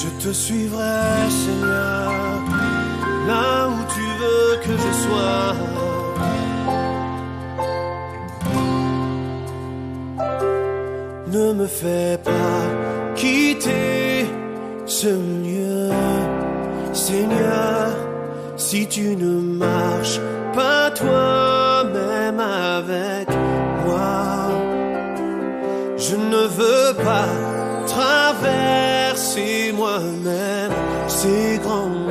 Je te suivrai, Seigneur, là où tu veux que je sois. Ne me fais pas quitter ce lieu, Seigneur, si tu ne marches pas toi-même avec moi. Je ne veux pas traverser moi-même ces grandes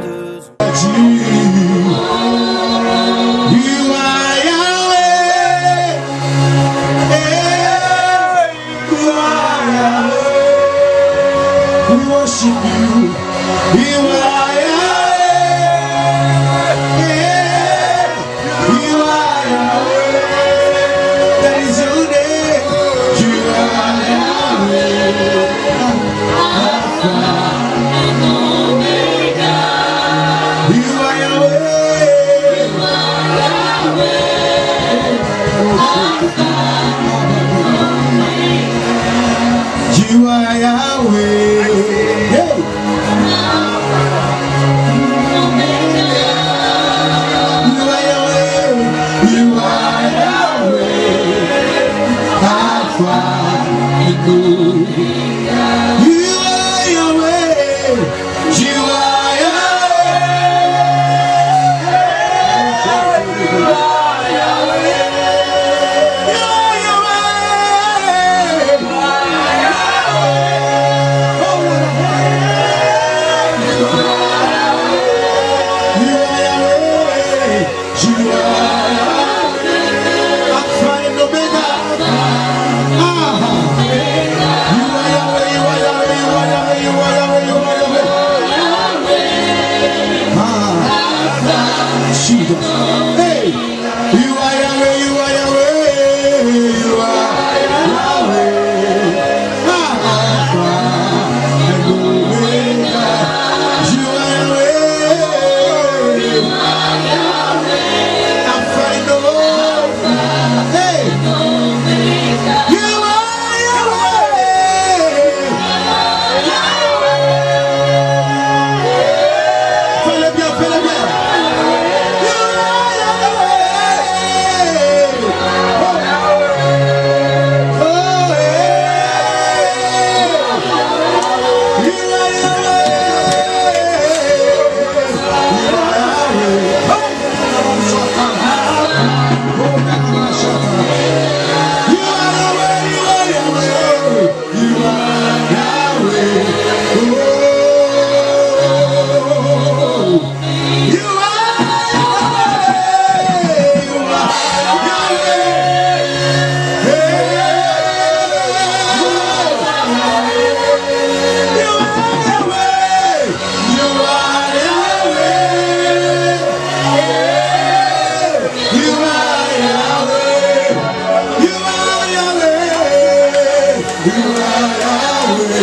worship you. You are Yahweh. You are Yahweh. That is your name. You are Yahweh. Alpha and Omega. You are Yahweh. You are Yahweh. Alpha and Omega.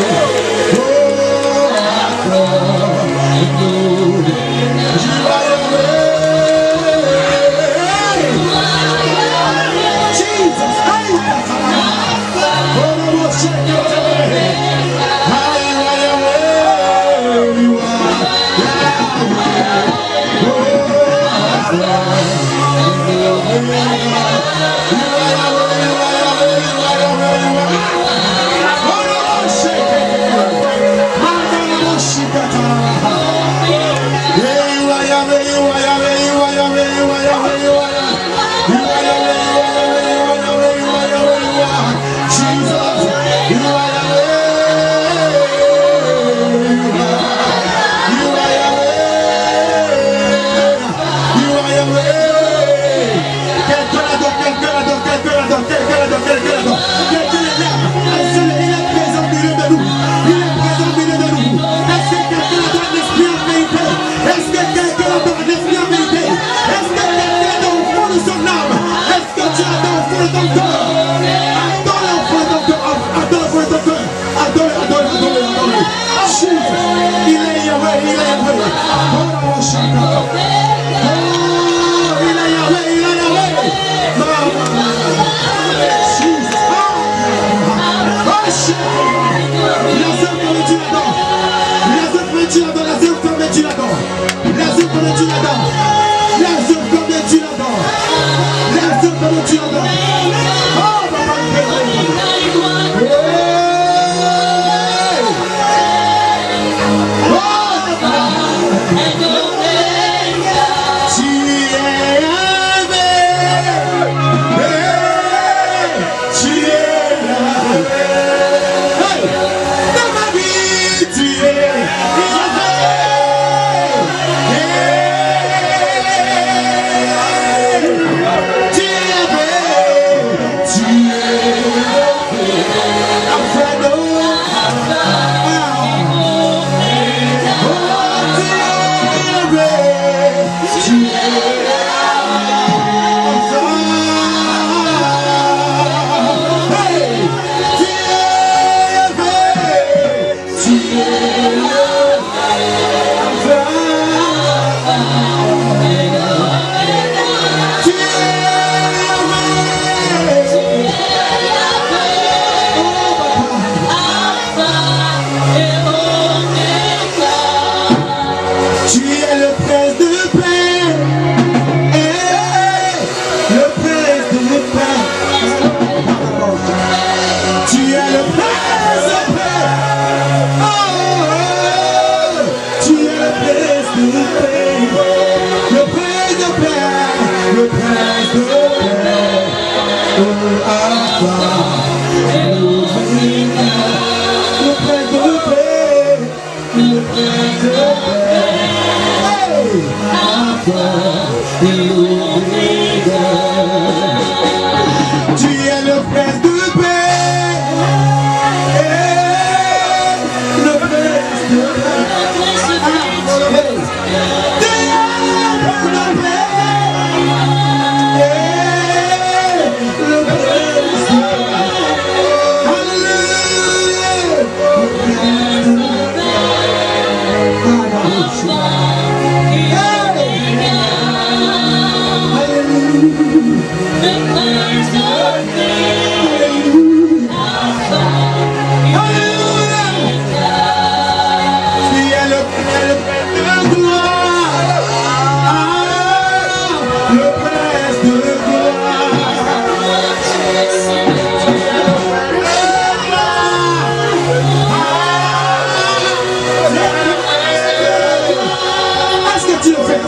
You are Yahweh. You are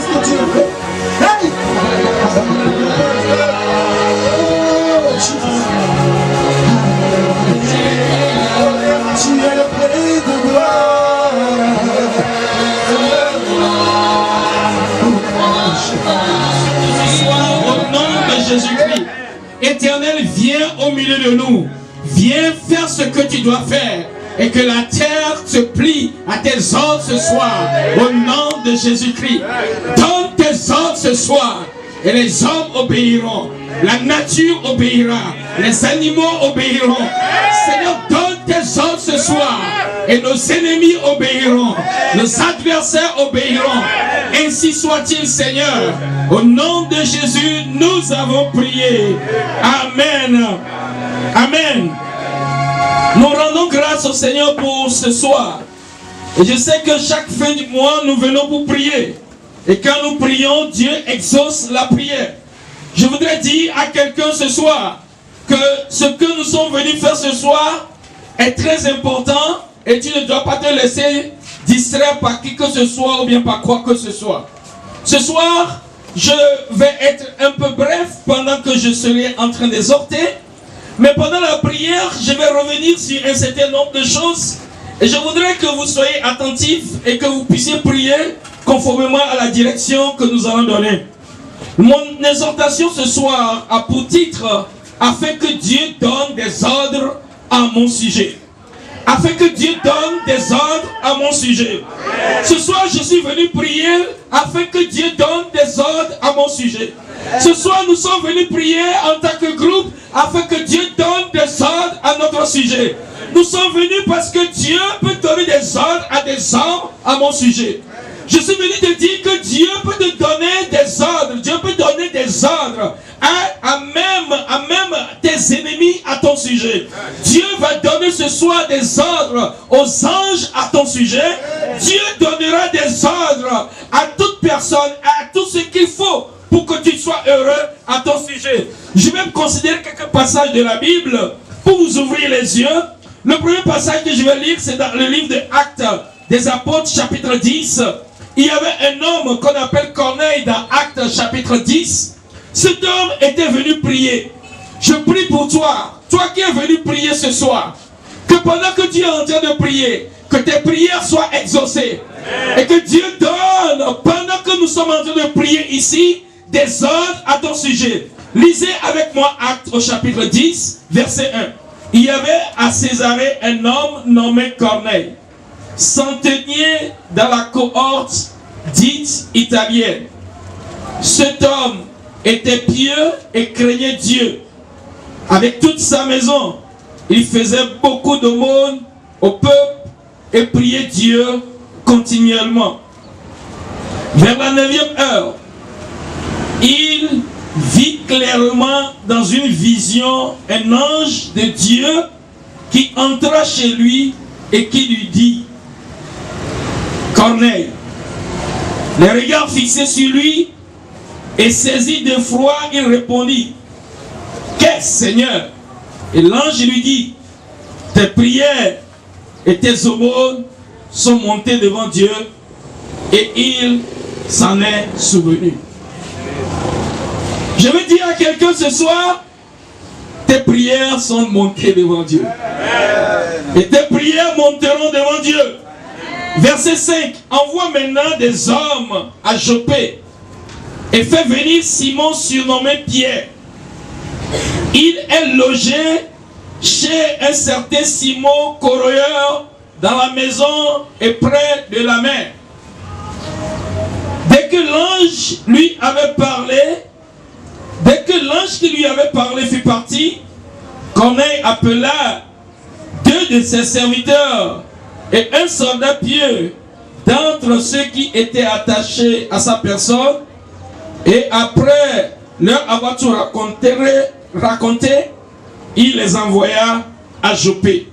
ce que tu as fait. Hey! Tu es le plein de gloire. Au nom de Jésus-Christ, Éternel, viens au milieu de nous. Viens faire ce que tu dois faire. Et que la terre se plie à tes ordres ce soir. Au nom de Jésus-Christ. Donne tes ordres ce soir. Et les hommes obéiront. La nature obéira. Les animaux obéiront. Seigneur, donne tes ordres ce soir. Et nos ennemis obéiront. Nos adversaires obéiront. Ainsi soit-il, Seigneur. Au nom de Jésus, nous avons prié. Amen. Amen. Nous rendons grâce au Seigneur pour ce soir. Et je sais que chaque fin du mois, nous venons pour prier. Et quand nous prions, Dieu exauce la prière. Je voudrais dire à quelqu'un ce soir que ce que nous sommes venus faire ce soir est très important et tu ne dois pas te laisser distraire par qui que ce soit ou bien par quoi que ce soit. Ce soir, je vais être un peu bref pendant que je serai en train d'exhorter. Mais pendant la prière, je vais revenir sur un certain nombre de choses. Et je voudrais que vous soyez attentifs et que vous puissiez prier conformément à la direction que nous allons donner. Mon exhortation ce soir a pour titre « Afin que Dieu donne des ordres à mon sujet ». Afin que Dieu donne des ordres à mon sujet. Ce soir, je suis venu prier afin que Dieu donne des ordres à mon sujet. Ce soir, nous sommes venus prier en tant que groupe afin que Dieu donne des ordres à notre sujet. Nous sommes venus parce que Dieu peut donner des ordres à des hommes à mon sujet. Je suis venu te dire que Dieu peut te donner des ordres. Dieu peut donner des ordres à même tes ennemis à ton sujet. Dieu va donner ce soir des ordres aux anges à ton sujet. Dieu donnera des ordres à toute personne, à tout ce qu'il faut pour que tu sois heureux à ton sujet. Je vais considérer quelques passages de la Bible pour vous ouvrir les yeux. Le premier passage que je vais lire, c'est dans le livre des Actes des Apôtres, chapitre 10. Il y avait un homme qu'on appelle Corneille dans Actes, chapitre 10. Cet homme était venu prier. Je prie pour toi, toi qui es venu prier ce soir, que pendant que tu es en train de prier, que tes prières soient exaucées. Et que Dieu donne, pendant que nous sommes en train de prier ici, des ordres à ton sujet. Lisez avec moi Actes au chapitre 10, verset 1. Il y avait à Césarée un homme nommé Corneille, centenier dans la cohorte dite italienne. Cet homme était pieux et craignait Dieu. Avec toute sa maison, il faisait beaucoup d'aumônes au peuple et priait Dieu continuellement. Vers la 9e heure, il vit clairement dans une vision un ange de Dieu qui entra chez lui et qui lui dit: Corneille. Les regards fixés sur lui et saisi d'effroi, il répondit: Qu'est-ce, Seigneur? Et l'ange lui dit: Tes prières et tes aumônes sont montées devant Dieu et il s'en est souvenu. Je veux dire à quelqu'un ce soir, tes prières sont montées devant Dieu. Et tes prières monteront devant Dieu. Verset 5. Envoie maintenant des hommes à Joppé et fais venir Simon surnommé Pierre. Il est logé chez un certain Simon corroyeur dans la maison et près de la mer. Dès que l'ange lui avait parlé, dès que l'ange qui lui avait parlé fut parti, Corneille appela 2 de ses serviteurs et un soldat pieux d'entre ceux qui étaient attachés à sa personne, et après leur avoir tout raconté, il les envoya à Joppé.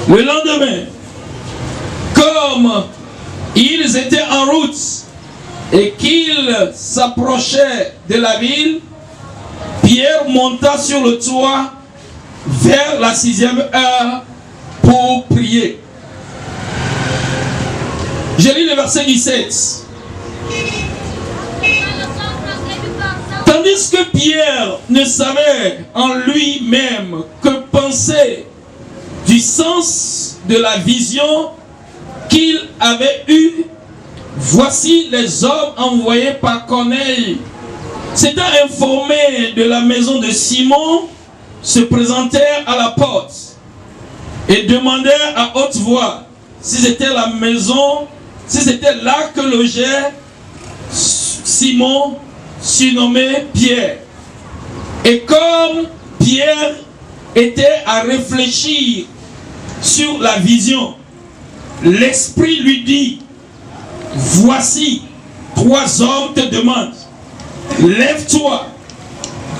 Le lendemain, comme ils étaient en route et qu'ils s'approchaient de la ville, Pierre monta sur le toit vers la 6e heure pour prier. Je lis le verset 17. Tandis que Pierre ne savait en lui-même que penser du sens de la vision qu'il avait eue, voici les hommes envoyés par Corneille, s'étant informés de la maison de Simon, se présentèrent à la porte et demandèrent à haute voix si c'était la maison, si c'était là que logeait Simon, surnommé Pierre. Et comme Pierre était à réfléchir sur la vision, l'Esprit lui dit, voici, 3 hommes te demandent, lève-toi,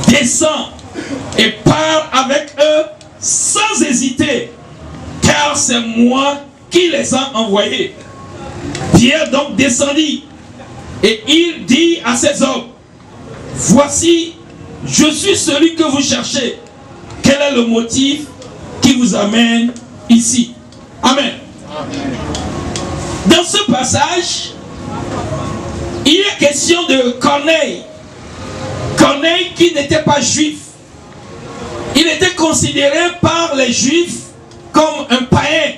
descends et pars avec eux sans hésiter, car c'est moi qui les ai envoyés. Pierre donc descendit et il dit à ces hommes, voici, je suis celui que vous cherchez. Quel est le motif qui vous amène ici? Amen. Dans ce passage, il est question de Corneille. Corneille qui n'était pas juif. Il était considéré par les juifs comme un païen,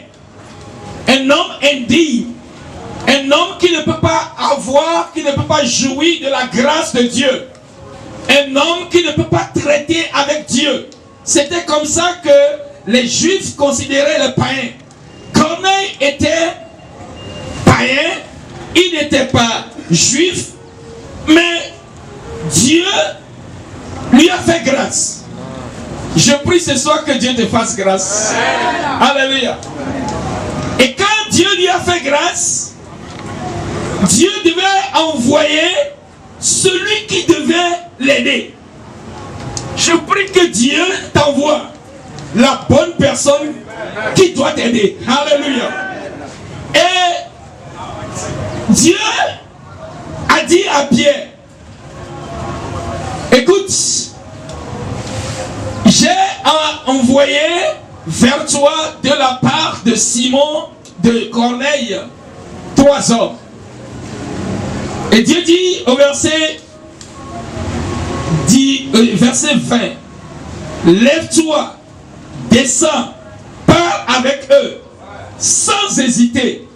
un homme indigne, un homme qui ne peut pas avoir, qui ne peut pas jouir de la grâce de Dieu, un homme qui ne peut pas traiter avec Dieu. C'était comme ça que les juifs considéraient le païen. Corneille était païen, il n'était pas juif, mais Dieu lui a fait grâce. Je prie ce soir que Dieu te fasse grâce. Alléluia. Et quand Dieu lui a fait grâce, Dieu devait envoyer celui qui devait l'aider. Je prie que Dieu t'envoie la bonne personne qui doit t'aider. Alléluia. Et Dieu a dit à Pierre, écoute, j'ai envoyé vers toi de la part de Simon, de Corneille, 3 hommes. Et Dieu dit au verset 20, lève-toi, descends, pars avec eux, sans hésiter.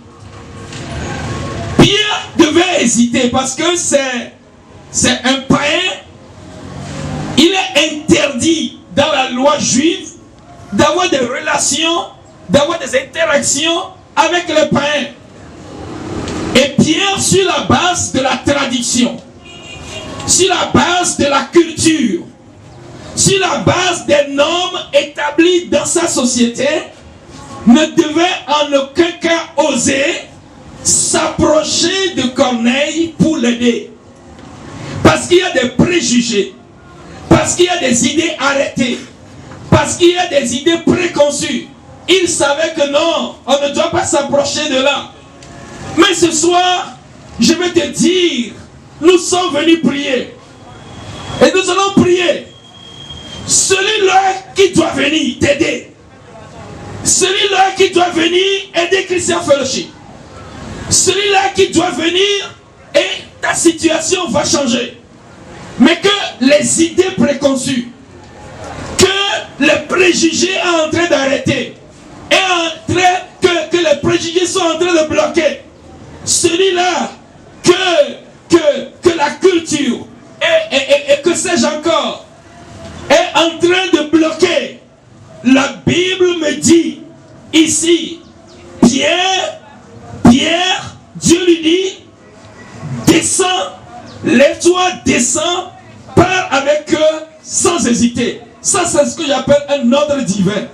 Pierre devait hésiter parce que c'est un païen. Il est interdit dans la loi juive d'avoir des relations, d'avoir des interactions avec les païens. Et Pierre, sur la base de la tradition, sur la base de la culture, sur la base des normes établies dans sa société, ne devait en aucun cas oser s'approcher de Corneille pour l'aider. Parce qu'il y a des préjugés, parce qu'il y a des idées arrêtées, parce qu'il y a des idées préconçues. Il savait que non, on ne doit pas s'approcher de là. Mais ce soir, je vais te dire, nous sommes venus prier. Et nous allons prier. Celui-là qui doit venir t'aider. Celui-là qui doit venir aider Christian Fellowship. Celui-là qui doit venir et ta situation va changer. Mais que les idées préconçues, que les préjugés sont en train d'arrêter, que les préjugés sont en train de bloquer, celui-là que la culture et que sais-je encore est en train de bloquer. La Bible me dit ici, Pierre, Dieu lui dit, descends, lève-toi, descends, pars avec eux sans hésiter. Ça, c'est ce que j'appelle un ordre divin.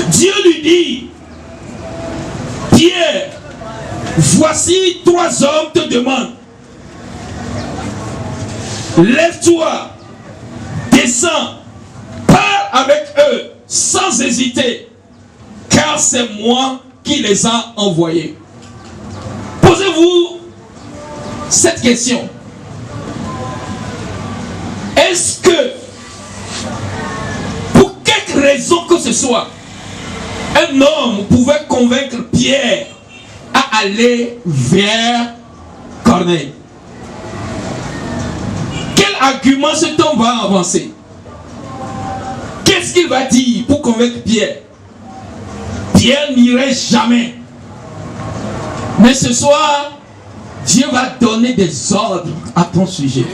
Dieu lui dit, Pierre, voici 3 hommes te demandent. Lève-toi, descends, pars avec eux sans hésiter, car c'est moi qui les a envoyés. Posez-vous cette question. Est-ce que, pour quelque raison que ce soit, un homme pouvait convaincre Pierre à aller vers Corneille. Quel argument cet homme va avancer? Qu'est-ce qu'il va dire pour convaincre Pierre? Pierre n'irait jamais. Mais ce soir, Dieu va donner des ordres à ton sujet.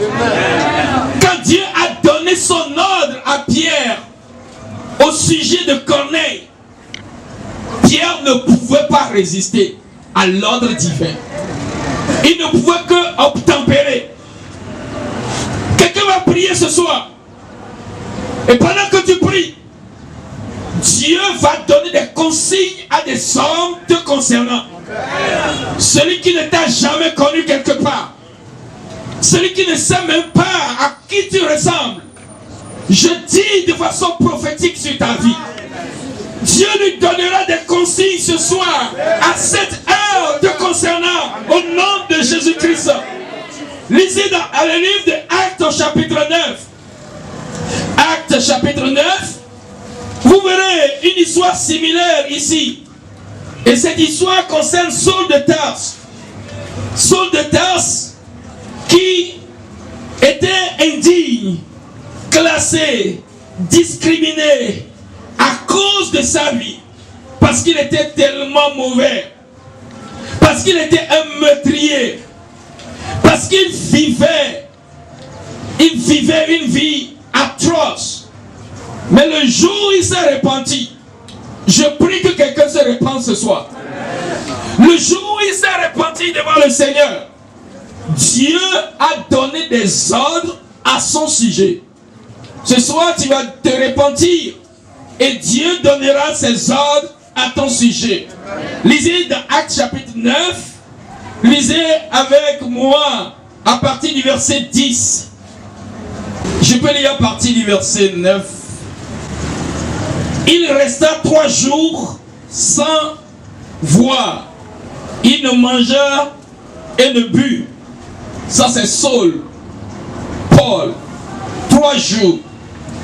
Quand Dieu a donné son ordre à Pierre au sujet de Corneille, Pierre ne pouvait pas résister à l'ordre divin. Il ne pouvait que obtempérer. Quelqu'un va prier ce soir. Et pendant que tu pries, Dieu va donner des consignes à des hommes te concernant. Celui qui ne t'a jamais connu quelque part, celui qui ne sait même pas à qui tu ressembles, je dis de façon prophétique sur ta vie, Dieu lui donnera des consignes ce soir, à cette heure te concernant, au nom de Jésus-Christ. Lisez dans le livre de Actes au chapitre 9. Actes chapitre 9, vous verrez une histoire similaire ici. Et cette histoire concerne Saul de Tarse. Saul de Tarse qui était indigne, classé, discriminé à cause de sa vie. Parce qu'il était tellement mauvais. Parce qu'il était un meurtrier. Parce qu'il vivait une vie atroce. Mais le jour où il s'est repenti, je prie que quelqu'un se repente ce soir. Le jour où il s'est repenti devant le Seigneur, Dieu a donné des ordres à son sujet. Ce soir, tu vas te repentir et Dieu donnera ses ordres à ton sujet. Lisez dans Actes chapitre 9, lisez avec moi à partir du verset 10. Je peux lire à partir du verset 9. Il resta 3 jours sans voir. Il ne mangea et ne but. Ça c'est Saul, Paul. 3 jours.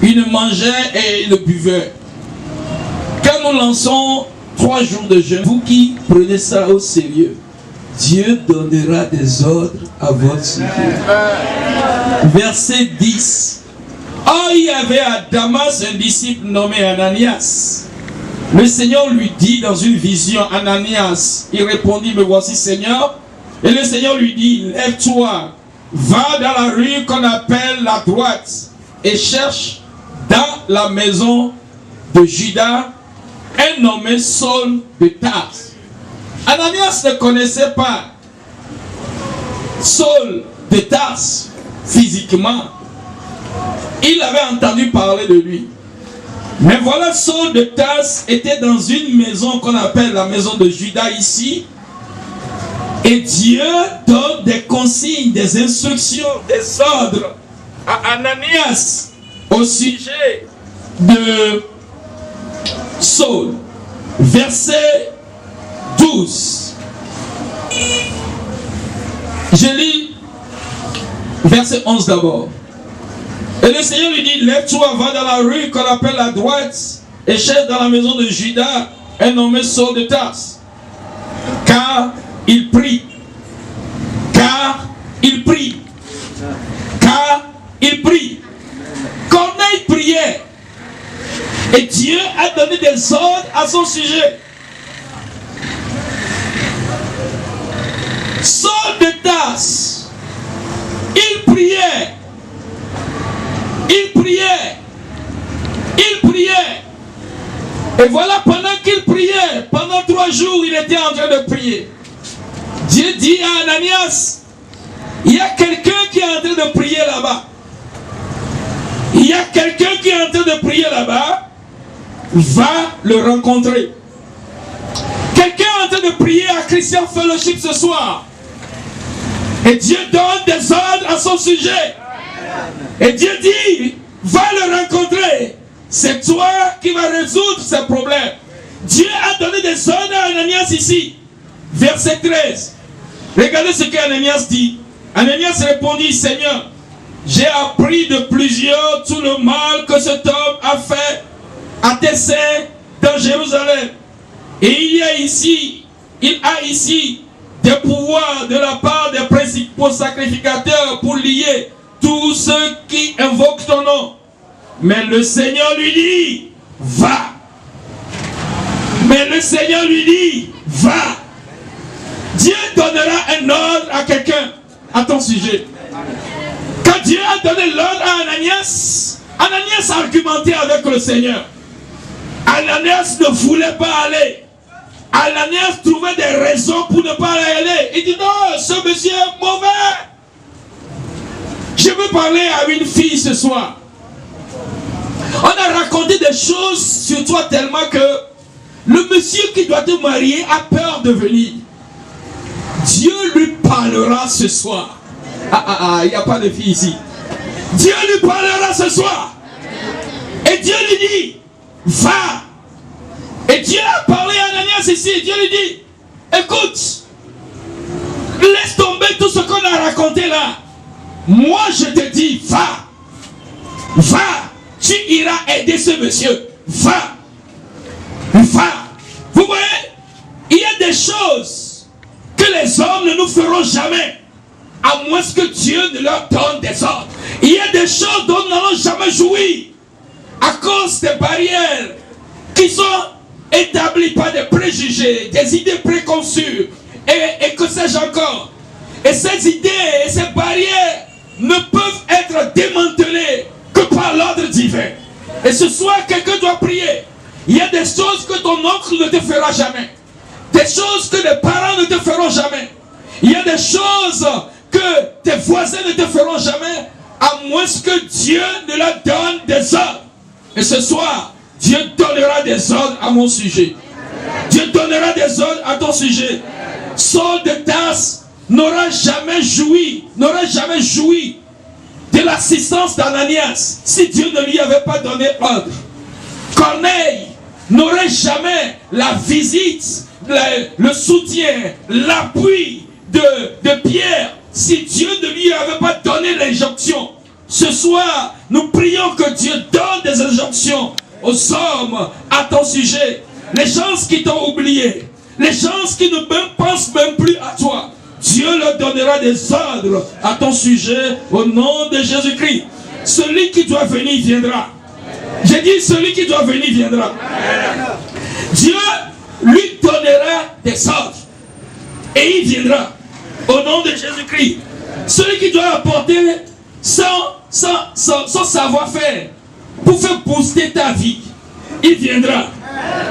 Il ne mangeait et il ne buvait. Quand nous lançons 3 jours de jeûne, vous qui prenez ça au sérieux, Dieu donnera des ordres à votre sujet. Verset 10. Or, il y avait à Damas un disciple nommé Ananias. Le Seigneur lui dit dans une vision, Ananias. Il répondit, me voici Seigneur. Et le Seigneur lui dit, lève-toi, va dans la rue qu'on appelle la droite et cherche dans la maison de Judas un nommé Saul de Tarse. Ananias ne connaissait pas Saul de Tarse physiquement. Il avait entendu parler de lui. Mais voilà, Saul de Tarse était dans une maison qu'on appelle la maison de Judas ici. Et Dieu donne des consignes, des instructions, des ordres à Ananias au sujet de Saul. Verset 12. Je lis verset 11 d'abord. Et le Seigneur lui dit, lève-toi, va dans la rue qu'on appelle la droite et cherche dans la maison de Judas un nommé Saul de Tarse. Car il prie. Car il prie. Car il prie. Corneille priait. Et Dieu a donné des ordres à son sujet. Saul de Tarse, il priait. Il priait. Il priait. Et voilà, pendant qu'il priait, pendant 3 jours, il était en train de prier. Dieu dit à Ananias, il y a quelqu'un qui est en train de prier là-bas. Il y a quelqu'un qui est en train de prier là-bas. Va le rencontrer. Quelqu'un est en train de prier à Christian Fellowship ce soir. Et Dieu donne des ordres à son sujet. Et Dieu dit, va le rencontrer. C'est toi qui vas résoudre ces problèmes. Dieu a donné des ordres à Ananias ici. Verset 13. Regardez ce qu'Ananias dit. Ananias répondit, Seigneur, j'ai appris de plusieurs tout le mal que cet homme a fait à tes saints dans Jérusalem. Et il a ici des pouvoirs de la part des principaux sacrificateurs pour lier tous ceux qui invoquent ton nom. Mais le Seigneur lui dit, va. Mais le Seigneur lui dit, va. Dieu donnera un ordre à quelqu'un à ton sujet. Quand Dieu a donné l'ordre à Ananias, Ananias a argumenté avec le Seigneur. Ananias ne voulait pas aller. Ananias trouvait des raisons pour ne pas aller. Il dit non, ce monsieur est mauvais. Je veux parler à une fille ce soir. On a raconté des choses sur toi tellement que le monsieur qui doit te marier a peur de venir. Dieu lui parlera ce soir. Il n'y a pas de fille ici. Dieu lui parlera ce soir. Et Dieu lui dit, va. Et Dieu a parlé à Ananias ici. Et Dieu lui dit, écoute, laisse tomber tout ce qu'on a raconté là. Moi je te dis, va. Va. Tu iras aider ce monsieur. Va. Va. Vous voyez, il y a des choses que les hommes ne nous feront jamais, à moins que Dieu ne leur donne des ordres. Il y a des choses dont nous n'allons jamais jouir, à cause des barrières qui sont établies par des préjugés, des idées préconçues, et que sais-je encore. Et ces idées et ces barrières ne peuvent être démantelées que par l'ordre divin. Et ce soir, quelqu'un doit prier. Il y a des choses que ton oncle ne te fera jamais. Des choses que les parents ne te feront jamais. Il y a des choses que tes voisins ne te feront jamais, à moins que Dieu ne leur donne des ordres. Et ce soir, Dieu donnera des ordres à mon sujet. Dieu donnera des ordres à ton sujet. Saul de Tarse n'aura jamais joui de l'assistance d'Ananias si Dieu ne lui avait pas donné ordre. Corneille n'aurait jamais la visite, le soutien, l'appui de Pierre si Dieu ne lui avait pas donné l'injonction. Ce soir, nous prions que Dieu donne des injonctions aux hommes à ton sujet. Les gens qui t'ont oublié, les gens qui ne pensent même plus à toi, Dieu leur donnera des ordres à ton sujet au nom de Jésus-Christ. Celui qui doit venir viendra. J'ai dit celui qui doit venir viendra. Dieu lui donnera des ordres et il viendra au nom de Jésus-Christ. Celui qui doit apporter son savoir-faire pour faire booster ta vie, il viendra.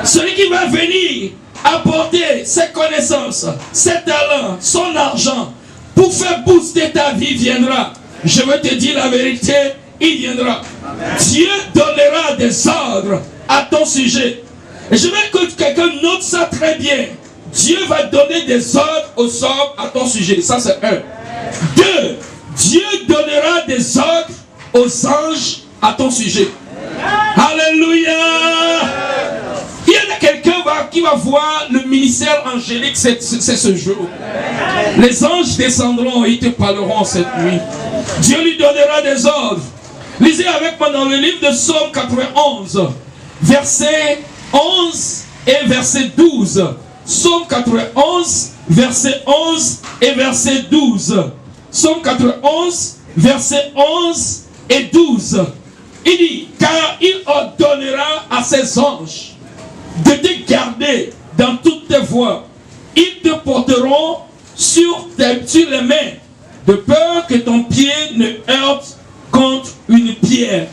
Celui qui va venir apporter ses connaissances, ses talents, son argent pour faire booster ta vie viendra. Je veux te dire la vérité, il viendra. Dieu donnera des ordres à ton sujet. Et je veux que quelqu'un note ça très bien. Dieu va donner des ordres aux hommes à ton sujet. Ça c'est un. Deux, Dieu donnera des ordres aux anges à ton sujet. Alléluia. Il y en a quelqu'un qui va voir le ministère angélique c'est ce jour. Les anges descendront et ils te parleront cette nuit. Dieu lui donnera des ordres. Lisez avec moi dans le livre de Psaume 91, verset 11 et verset 12. Psaume 91, verset 11 et verset 12. Psaume 91, verset 11 et 12. Il dit, car il ordonnera à ses anges de te garder dans toutes tes voies. Ils te porteront sur les mains, de peur que ton pied ne heurte contre une pierre.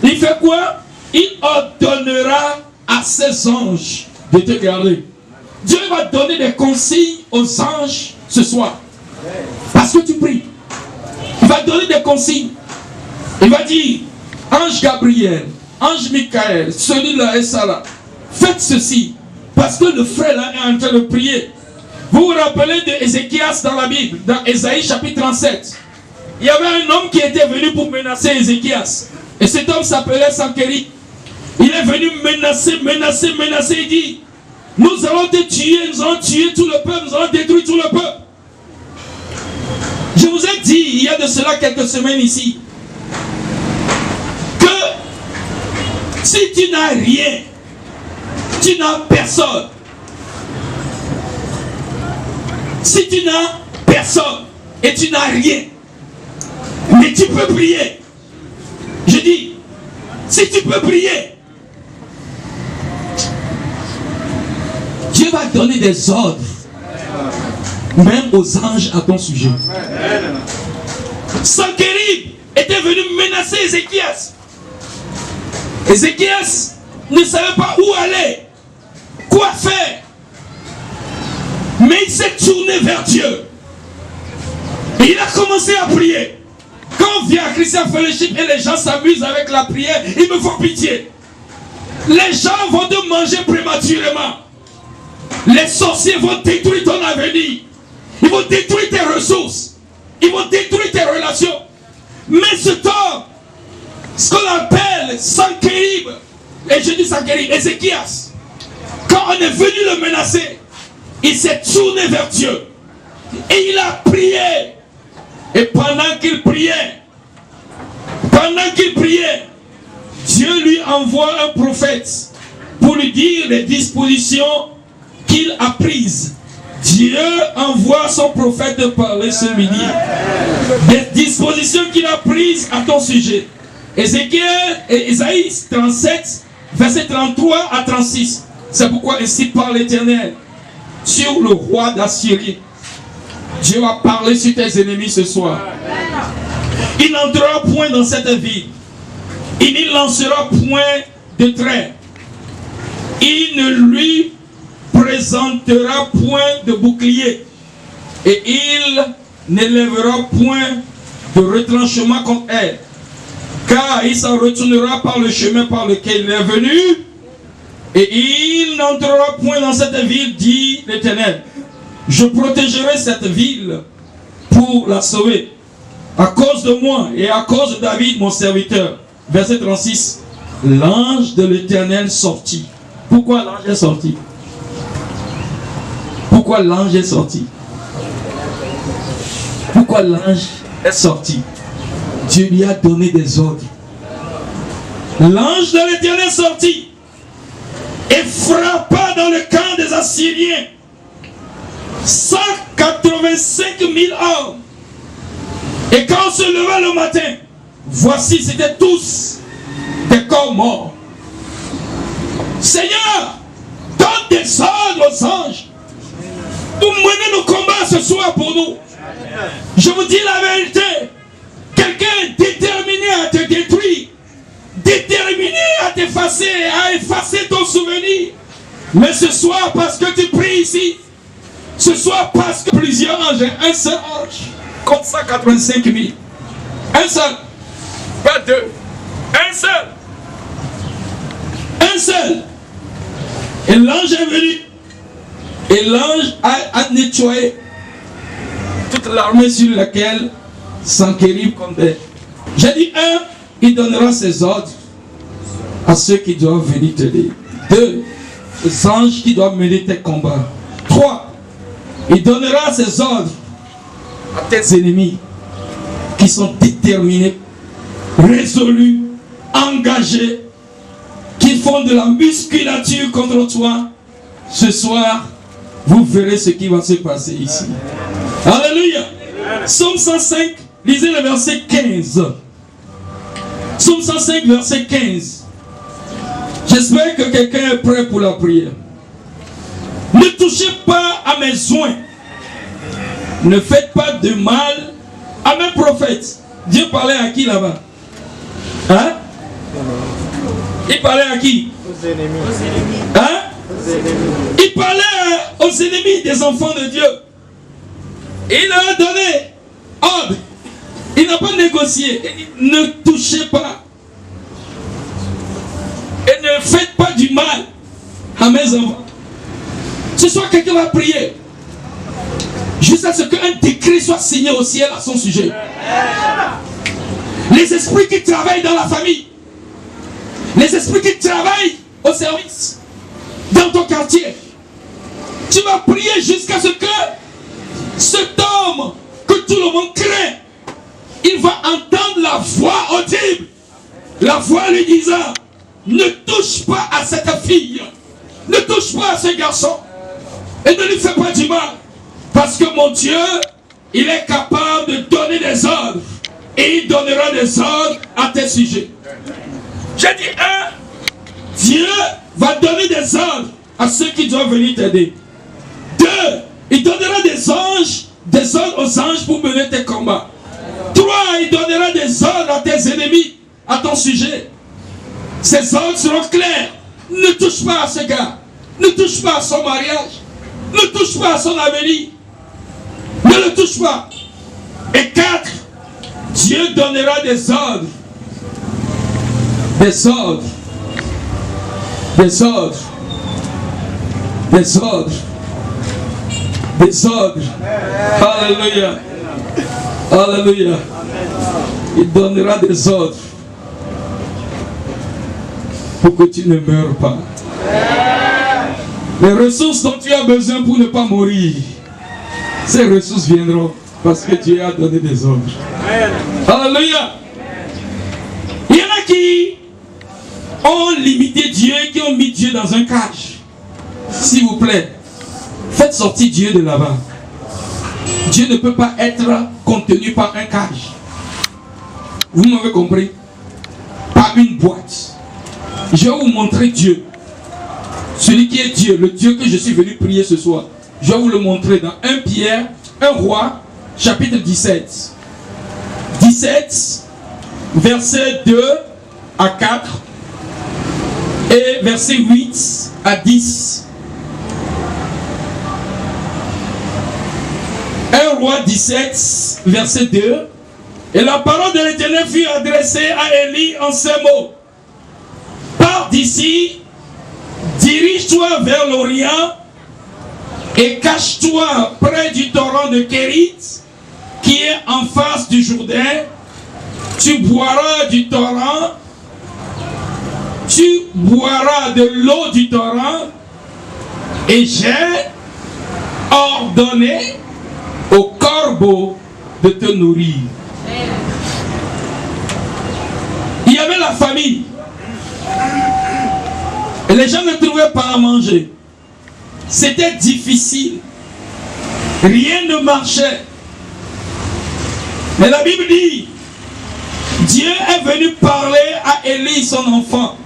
Il fait quoi? Il ordonnera à ses anges de te garder. Dieu va donner des consignes aux anges ce soir. Parce que tu pries. Il va donner des consignes. Il va dire, ange Gabriel, ange Michael, celui-là et ça là, faites ceci. Parce que le frère là est en train de prier. Vous vous rappelez de Ézéchias dans la Bible, dans Ésaïe chapitre 37. Il y avait un homme qui était venu pour menacer Ézéchias. Et cet homme s'appelait Sankéri. Il est venu menacer. Il dit, nous allons te tuer, nous allons tuer tout le peuple, nous allons détruire tout le peuple. Je vous ai dit, il y a de cela quelques semaines ici, que si tu n'as rien, tu n'as personne. Si tu n'as personne et tu n'as rien, mais tu peux prier. Je dis, si tu peux prier, Dieu va donner des ordres, même aux anges à ton sujet. Sanchérib était venu menacer Ézéchias. Ézéchias ne savait pas où aller, quoi faire. Mais il s'est tourné vers Dieu. Et il a commencé à prier. Quand on vient à Christian Fellowship et les gens s'amusent avec la prière, ils me font pitié. Les gens vont te manger prématurément. Les sorciers vont détruire ton avenir. Ils vont détruire tes ressources. Ils vont détruire tes relations. Mais ce temps, ce qu'on appelle Sanchérib, et je dis Sanchérib, Ézéchias, quand on est venu le menacer, il s'est tourné vers Dieu. Et il a prié. Et pendant qu'il priait, Dieu lui envoie un prophète pour lui dire les dispositions qu'il a prises. Dieu envoie son prophète parler ce midi. Des dispositions qu'il a prises à ton sujet. Ésaïe 37, verset 33 à 36. C'est pourquoi ainsi parle l'Éternel sur le roi d'Assyrie. Dieu va parler sur tes ennemis ce soir. Il n'entrera point dans cette ville. Il n'y lancera point de trait. Il ne lui présentera point de bouclier. Et il n'élèvera point de retranchement contre elle. Car il s'en retournera par le chemin par lequel il est venu. Et il n'entrera point dans cette ville, dit l'Éternel. Je protégerai cette ville pour la sauver. À cause de moi et à cause de David, mon serviteur. Verset 36. L'ange de l'Éternel sortit. Pourquoi l'ange est sorti? Pourquoi l'ange est sorti? Pourquoi l'ange est sorti? Dieu lui a donné des ordres. L'ange de l'Éternel sortit et frappa dans le camp des Assyriens 185 000 hommes. Et quand on se leva le matin, voici, c'était tous des corps morts. Seigneur, donne des ordres aux anges pour mener nos combats ce soir pour nous. Je vous dis la vérité. Quelqu'un est déterminé à te détruire, déterminé à t'effacer, à effacer ton souvenir. Mais ce soir, parce que tu pries ici, ce soir, parce que plusieurs anges, un seul ange, contre 185 000. Un seul, pas deux, un seul. Un seul. Et l'ange est venu. Et l'ange a nettoyé toute l'armée sur laquelle Sanchérib comptait. J'ai dit, un, il donnera ses ordres à ceux qui doivent venir t'aider. Deux, les anges qui doivent mener tes combats. Trois, il donnera ses ordres à tes ennemis qui sont déterminés, résolus, engagés, qui font de la musculature contre toi. Ce soir, vous verrez ce qui va se passer ici. Alléluia. Psaume 105, lisez le verset 15. Psaume 105, verset 15. J'espère que quelqu'un est prêt pour la prière. Ne touchez pas à mes oins. Ne faites pas de mal à mes prophètes. Dieu parlait à qui là-bas? Hein? Il parlait à qui? Aux ennemis. Hein? Aux ennemis. Il parlait aux ennemis des enfants de Dieu. Il leur a donné ordre. Il n'a pas négocié. Il dit, ne touchez pas. Et ne faites pas du mal à mes enfants. Ce soir, quelqu'un va prier jusqu'à ce qu'un décret soit signé au ciel à son sujet. Les esprits qui travaillent dans la famille, les esprits qui travaillent au service, dans ton quartier, tu vas prier jusqu'à ce que cet homme que tout le monde craint, il va entendre la voix audible, la voix lui disant, ne touche pas à cette fille, ne touche pas à ce garçon, et ne lui fais pas du mal, Parce que mon Dieu, il est capable de donner des ordres. Et il donnera des ordres à tes sujets. J'ai dit, Dieu va donner des ordres à ceux qui doivent venir t'aider. 2, il donnera des ordres aux anges pour mener tes combats. 3, il donnera des ordres à tes ennemis, à ton sujet. Ces ordres seront clairs. Ne touche pas à ce gars. Ne touche pas à son mariage. Ne touche pas à son avenir. Ne le touche pas. Et 4, Dieu donnera des ordres. Des ordres. Des ordres. Des ordres. Des ordres. Alléluia. Alléluia. Il donnera des ordres pour que tu ne meurs pas. Les ressources dont tu as besoin pour ne pas mourir, ces ressources viendront parce que Dieu a donné des ordres. Alléluia. Il y en a qui ont limité Dieu, qui ont mis Dieu dans un cage. S'il vous plaît, faites sortir Dieu de là-bas. Dieu ne peut pas être contenu par un cage. Vous m'avez compris? Par une boîte. Je vais vous montrer Dieu. Celui qui est Dieu, le Dieu que je suis venu prier ce soir. Je vais vous le montrer dans 1 Pierre, 1 Roi, chapitre 17. 17, versets 2 à 4 et versets 8 à 10. 1 Roi 17, verset 2. Et la parole de l'Éternel fut adressée à Élie en ces mots. Pars d'ici, dirige-toi vers l'Orient et cache-toi près du torrent de Kérit qui est en face du Jourdain. Tu boiras du torrent, tu boiras de l'eau du torrent et j'ai ordonné au corbeau de te nourrir. Il y avait la famille. Et les gens ne trouvaient pas à manger. C'était difficile. Rien ne marchait. Mais la Bible dit, Dieu est venu parler à Élie, son enfant.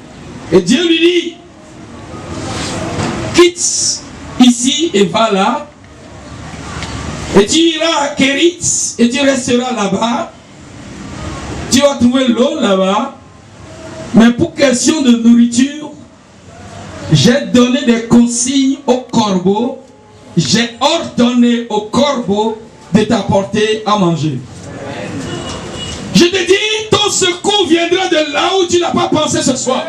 Et Dieu lui dit, quitte ici et va là. Et tu iras à Kérit et tu resteras là-bas. Tu vas trouver l'eau là-bas. Mais pour question de nourriture, j'ai donné des consignes au corbeau. J'ai ordonné au corbeau de t'apporter à manger. Je te dis, ton secours viendra de là où tu n'as pas pensé ce soir.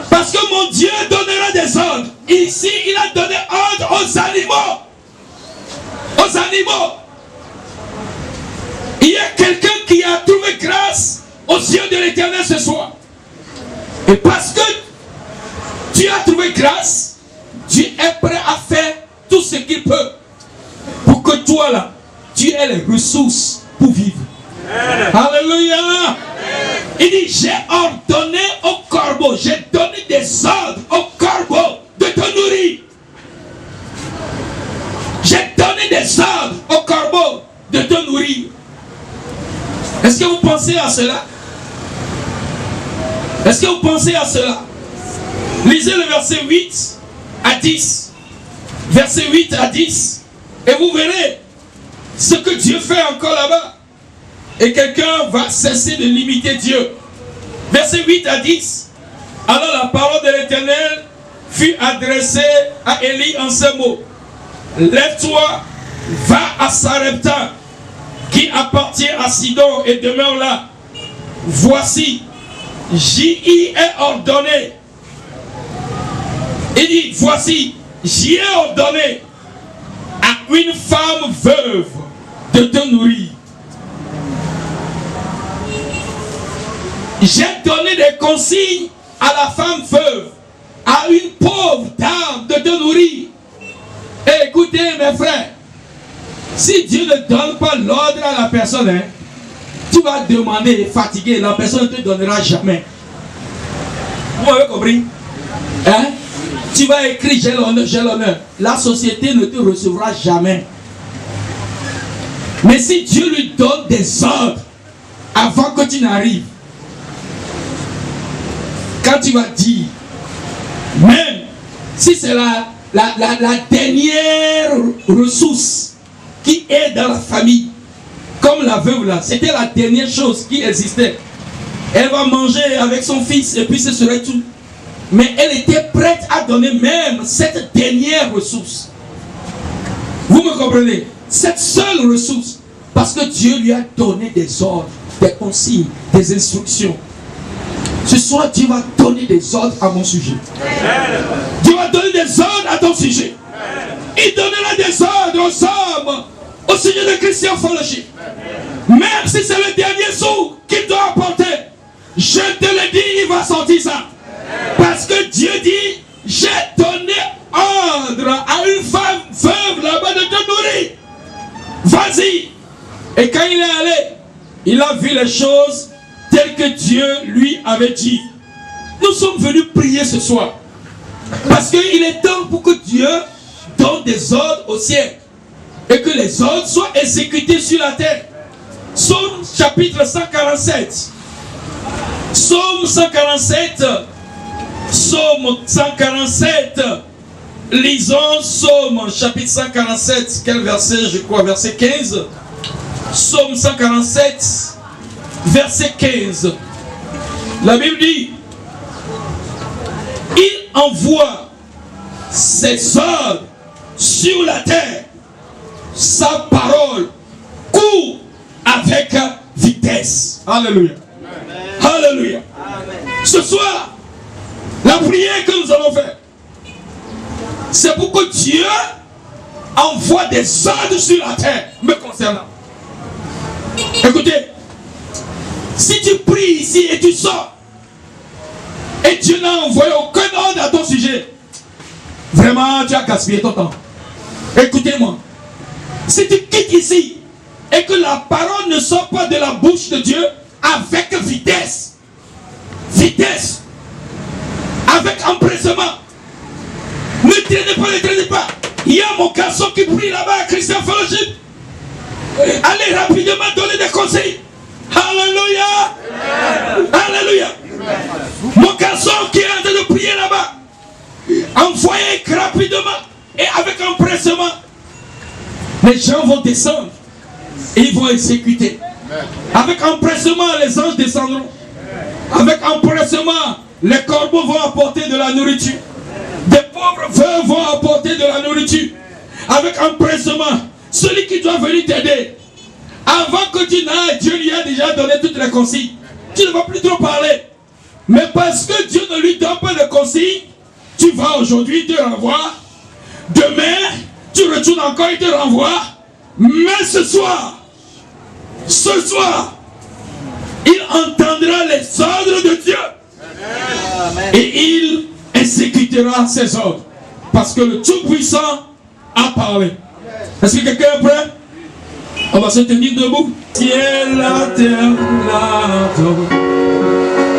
Parce que mon Dieu donnera des ordres. Ici, il a donné ordre aux animaux. Aux animaux. Il y a quelqu'un qui a trouvé grâce aux yeux de l'Éternel ce soir. Et parce que tu as trouvé grâce, Dieu est prêt à faire tout ce qu'il peut pour que toi là, tu aies les ressources pour vivre. Alléluia. Il dit, j'ai ordonné au corbeau, j'ai donné des ordres au corbeau de te nourrir. J'ai donné des ordres au corbeau de te nourrir. Est-ce que vous pensez à cela? Est-ce que vous pensez à cela? Lisez le verset 8 à 10. Verset 8 à 10. Et vous verrez ce que Dieu fait encore là-bas. Et quelqu'un va cesser de limiter Dieu. Verset 8 à 10. Alors la parole de l'Éternel fut adressée à Élie en ces mots. Lève-toi, va à Sarepta, qui appartient à Sidon, et demeure là. Voici, j'y ai ordonné. Il dit, voici, j'y ai ordonné à une femme veuve de te nourrir. J'ai donné des consignes à la femme veuve, à une pauvre dame de te nourrir. Et écoutez mes frères, si Dieu ne donne pas l'ordre à la personne, tu vas demander, fatigué, la personne ne te donnera jamais. Vous m'avez compris? Tu vas écrire j'ai l'honneur, j'ai l'honneur. La société ne te recevra jamais. Mais si Dieu lui donne des ordres avant que tu n'arrives, quand tu vas dire, même si c'est la dernière ressource qui est dans la famille, comme la veuve là, c'était la dernière chose qui existait. Elle va manger avec son fils et puis ce serait tout. Mais elle était prête à donner même cette dernière ressource. Vous me comprenez? Cette seule ressource. Parce que Dieu lui a donné des ordres, des consignes, des instructions. Ce soir, Dieu va donner des ordres à mon sujet. Dieu va donner des ordres à ton sujet. Il donnera des ordres aux hommes au sujet de Christian Fellowship. Même si c'est le dernier sou qu'il doit apporter, je te le dis, il va sortir ça. Parce que Dieu dit, j'ai donné ordre à une femme veuve là-bas de te nourrir. Vas-y. Et quand il est allé, il a vu les choses telles que Dieu lui avait dit. Nous sommes venus prier ce soir. Parce qu'il est temps pour que Dieu donne des ordres au ciel. Et que les ordres soient exécutés sur la terre. Psaume chapitre 147. Psaume 147. Psaume 147. Lisons Psaume chapitre 147. Quel verset, je crois, verset 15. Psaume 147, verset 15. La Bible dit, il envoie ses ordres sur la terre. Sa parole court avec vitesse. Alléluia. Alléluia. Ce soir, la prière que nous allons faire, c'est pour que Dieu envoie des ordres sur la terre me concernant. Écoutez, si tu pries ici et tu sors, et Dieu n'a envoyé aucun ordre à ton sujet, vraiment tu as gaspillé ton temps. Écoutez-moi, si tu quittes ici, et que la parole ne sort pas de la bouche de Dieu, avec vitesse, avec empressement, ne traînez pas. Il y a mon garçon qui prie là-bas à Christian Fellowship. Allez rapidement donner des conseils. Alléluia. Alléluia. Mon garçon qui est en train de prier là-bas, envoyez rapidement et avec empressement. Les gens vont descendre et ils vont exécuter. Avec empressement, les anges descendront. Avec empressement, les corbeaux vont apporter de la nourriture. Des pauvres veuves vont apporter de la nourriture. Avec empressement, celui qui doit venir t'aider, avant que tu n'ailles, Dieu lui a déjà donné toutes les consignes. Tu ne vas plus trop parler. Mais parce que Dieu ne lui donne pas de consignes, tu vas aujourd'hui, il te renvoie. Demain, tu retournes encore, il te renvoie. Mais ce soir, il entendra les ordres de Dieu. Et il exécutera ses ordres. Parce que le Tout-Puissant a parlé. Est-ce que quelqu'un est prêt? On va se tenir debout. Ciel, la terre, la terre.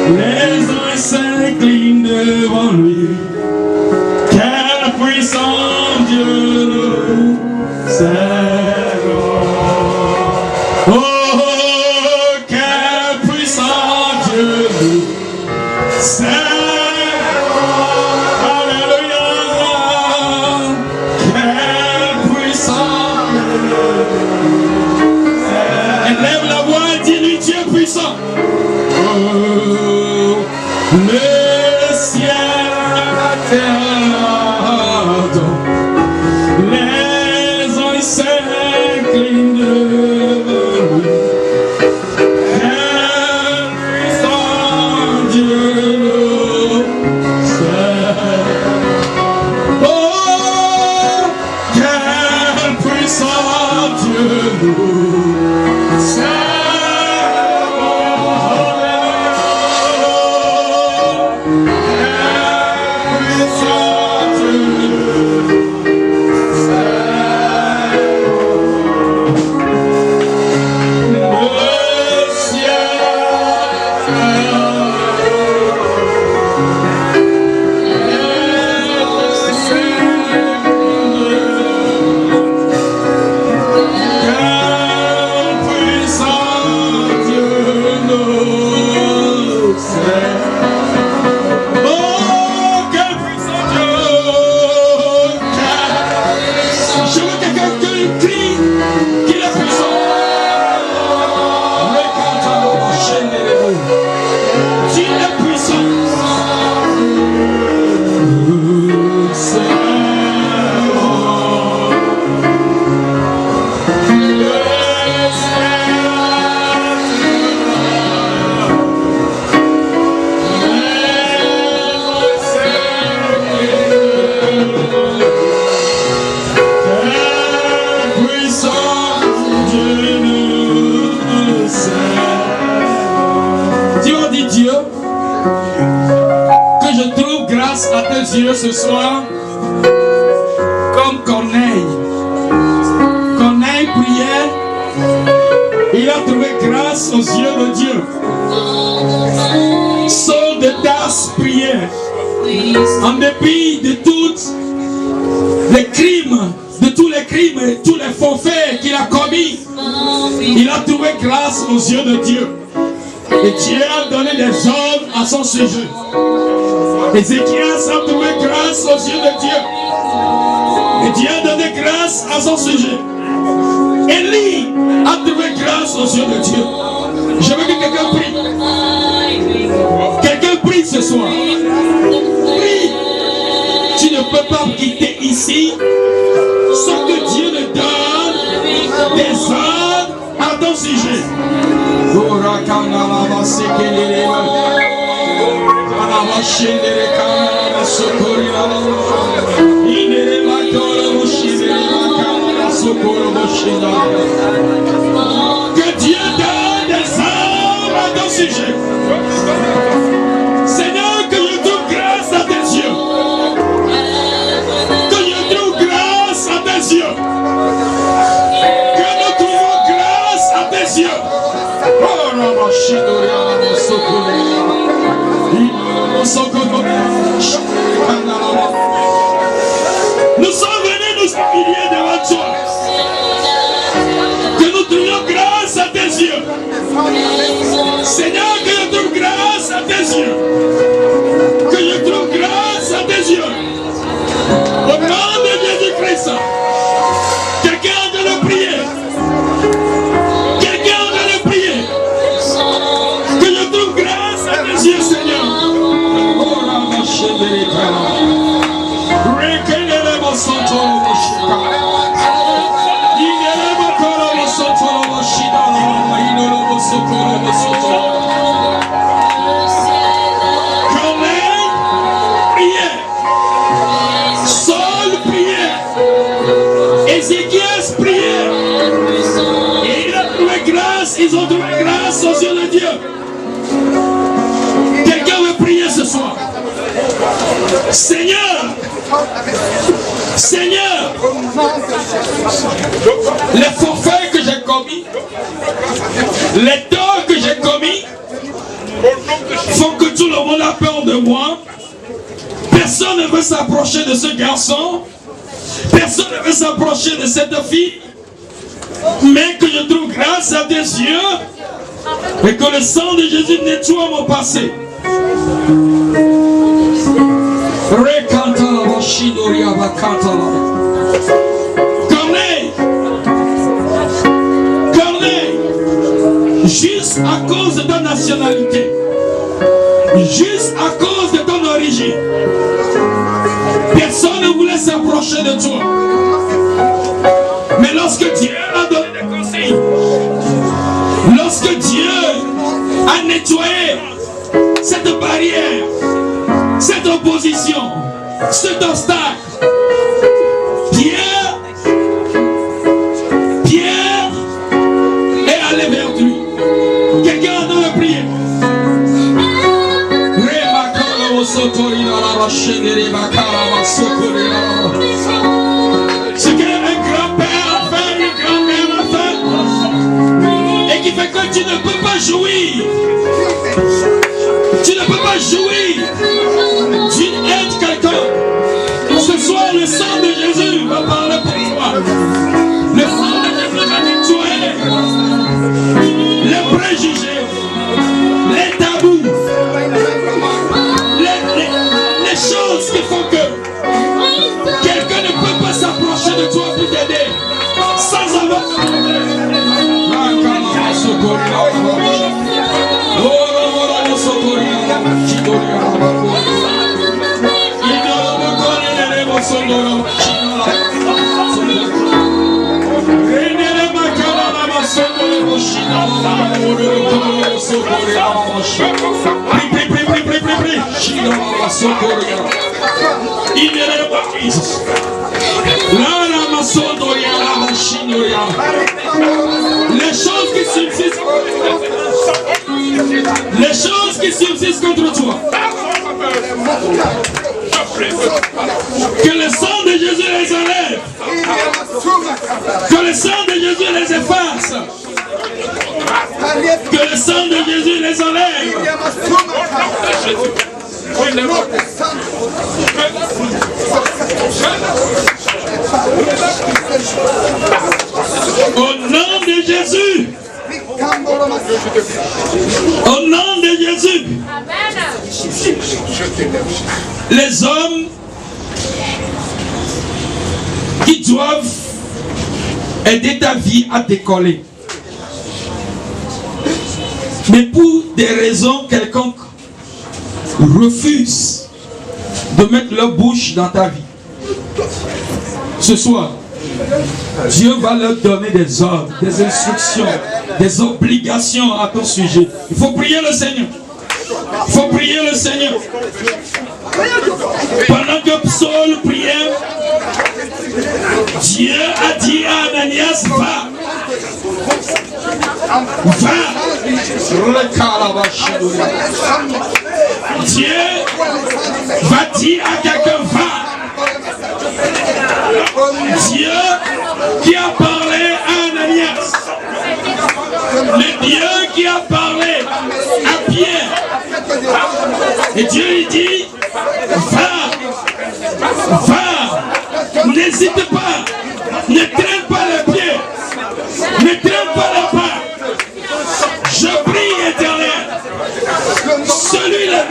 Les anges s'inclinent devant lui. Quel puissant Dieu nous sert. Oh, quel puissant Dieu nous sert. Le ciel, la terre, les anges Dieu ce soir, comme Corneille. Corneille priait, il a trouvé grâce aux yeux de Dieu. Saul de Tarse priait, en dépit de tous les crimes, et tous les forfaits qu'il a commis, il a trouvé grâce aux yeux de Dieu. Et Dieu a donné des ordres à son sujet. Ézéchias a trouvé grâce aux yeux de Dieu. Et Dieu a donné grâce à son sujet. Élie a trouvé grâce aux yeux de Dieu. Je veux que quelqu'un prie. Quelqu'un prie ce soir. Prie. Tu ne peux pas quitter ici sans que Dieu ne donne des ordres à ton sujet. Que Dieu donne des ordres à ton sujet. Seigneur, que je trouve grâce à tes yeux. Que je trouve grâce à tes yeux. Que nous trouvons grâce à tes yeux. Nous sommes venus nous humilier devant toi. Que nous trouvions grâce à tes yeux. Seigneur, que je trouve grâce à tes yeux. Que je trouve grâce à tes yeux. Au nom de Jésus-Christ. Quelqu'un a de le prier. Quelqu'un a de le prier. Que je trouve grâce à tes yeux, Seigneur. Corneille priait. Saul priait. Ézéchias priait. Et il a trouvé grâce. Ils ont trouvé grâce aux yeux de Dieu. Quelqu'un veut prier ce soir. Seigneur, Seigneur, les forfaits que j'ai commis, les torts que j'ai commis, font que tout le monde a peur de moi. Personne ne veut s'approcher de ce garçon. Personne ne veut s'approcher de cette fille. Mais que je trouve grâce à tes yeux et que le sang de Jésus nettoie mon passé. Corneille, juste à cause de ta nationalité, juste à cause de ton origine, personne ne voulait s'approcher de toi. Mais lorsque Dieu a donné des conseils, lorsque Dieu a nettoyé cette barrière, cette opposition, cet obstacle, Pierre est allé vers lui. Quelqu'un a de le prier. Ce qu'un grand-père a fait, une grand-mère a fait, et qui fait que tu ne peux pas jouir. Tu ne peux pas jouir d'une aide quelqu'un. Ce soir, le sang de Jésus va parler pour toi. Le sang de Jésus va nettoyer les préjugés, les tabous, les choses qui font que quelqu'un ne peut pas s'approcher de toi pour t'aider sans avoir demandé. Les choses qui subsistent contre toi, Que le sang de Jésus les enlève. Que le sang de Jésus les efface. Que le sang de Jésus les enlève. Au nom de Jésus. Au nom de Jésus. Les hommes qui doivent aider ta vie à décoller, mais pour des raisons quelconques, refusent de mettre leur bouche dans ta vie. Ce soir, Dieu va leur donner des ordres, des instructions, des obligations à ton sujet. Il faut prier le Seigneur. Il faut prier le Seigneur. Pendant que Saul priait, Dieu a dit à Ananias, va. Dieu va dire à quelqu'un, va. Dieu qui a parlé à Ananias, le Dieu qui a parlé à Pierre, et Dieu lui dit, va, n'hésite pas, ne traîne pas les pieds, ne traîne pas les pas. Je prie, Éternel, celui-là,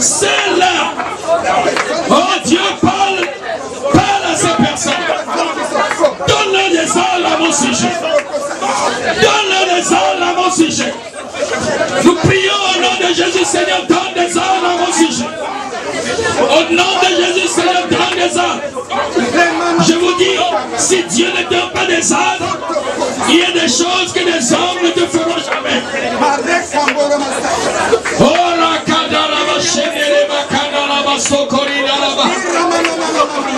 celle-là, oh Dieu, parle à ces personnes. Donne-leur des ordres à mon sujet. Donne-leur des ordres à mon sujet. Nous prions au nom de Jésus, Seigneur, donne des ordres à mon sujet. Au nom de Jésus, Seigneur, donne des ordres. Je vous dis, si Dieu ne donne pas des ordres, il y a des choses que les hommes ne te feront jamais.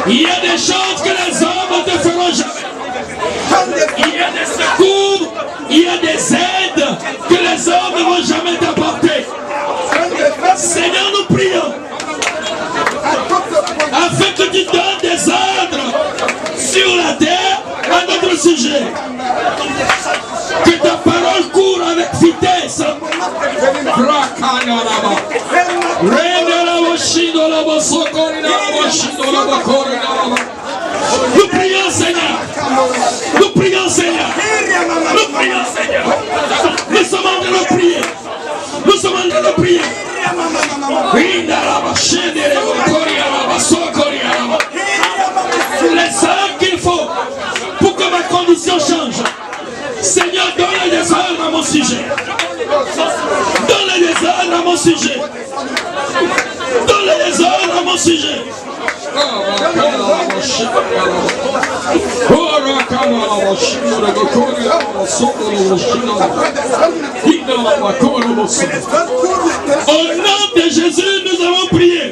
Il y a des choses que les hommes ne te feront jamais. Il y a des secours, il y a des aides que les hommes ne vont jamais t'apporter. Seigneur, nous prions afin que tu donnes des ordres sur la terre à notre sujet. Que ta parole court avec vitesse. Nous prions, Seigneur. Nous prions, Seigneur. Nous prions, Seigneur. Nous sommes en train de prier. Nous sommes en train de prier. Les hommes qu'il faut pour que ma condition change. Seigneur, donne des ordres à mon sujet. Donne des ordres à mon sujet. Donne des ordres à mon sujet. Au nom de Jésus, nous allons prier.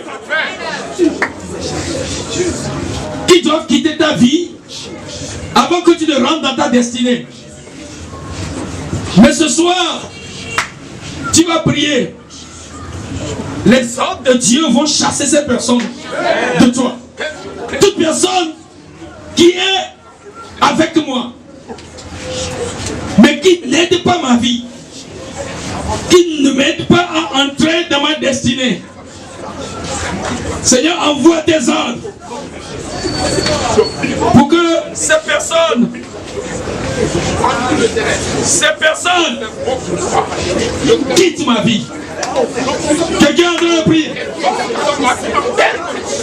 Qui doivent quitter ta vie avant que tu ne rentres dans ta destinée. Mais ce soir, tu vas prier. Les ordres de Dieu vont chasser ces personnes de toi. Toute personne qui est avec moi, mais qui n'aide pas ma vie, qui ne m'aide pas à entrer dans ma destinée. Seigneur, envoie tes ordres pour que ces personnes quittent ma vie. Quelqu'un est en train de prier.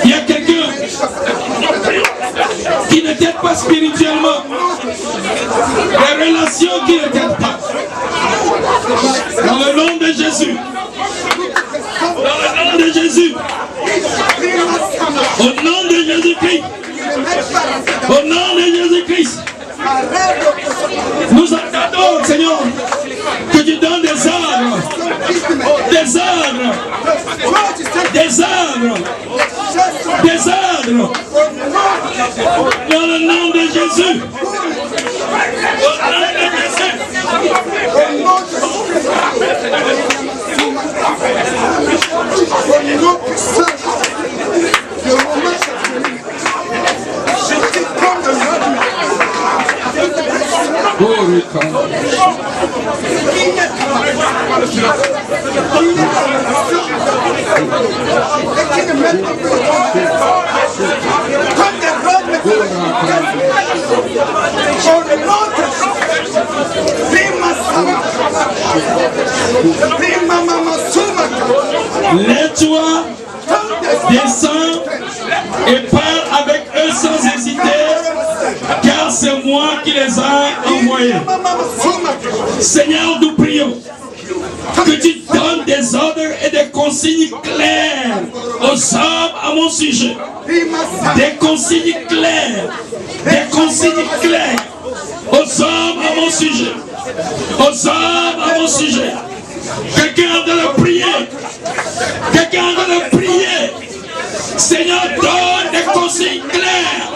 Il y a quelqu'un qui ne t'aide pas spirituellement. Des relations qui ne t'aident pas. Dans le nom de Jésus. Dans le nom de Jésus. Au nom de Jésus-Christ. Au nom de Jésus-Christ. Nous attendons, Seigneur, que tu donnes des ordres. Des ordres. Des ordres. Des ordres. Dans le nom de Jésus. Au nom de Jésus. nom puissant de moment je dis comme de lève-toi, descends et parle avec eux sans hésiter, car c'est moi qui les ai envoyés. Seigneur, nous prions que tu donnes des ordres et des consignes claires aux hommes à mon sujet. Des consignes claires, aux hommes à mon sujet. Aux hommes à mon sujet. Quelqu'un doit le prier. Quelqu'un doit le prier. Seigneur, donne des consignes claires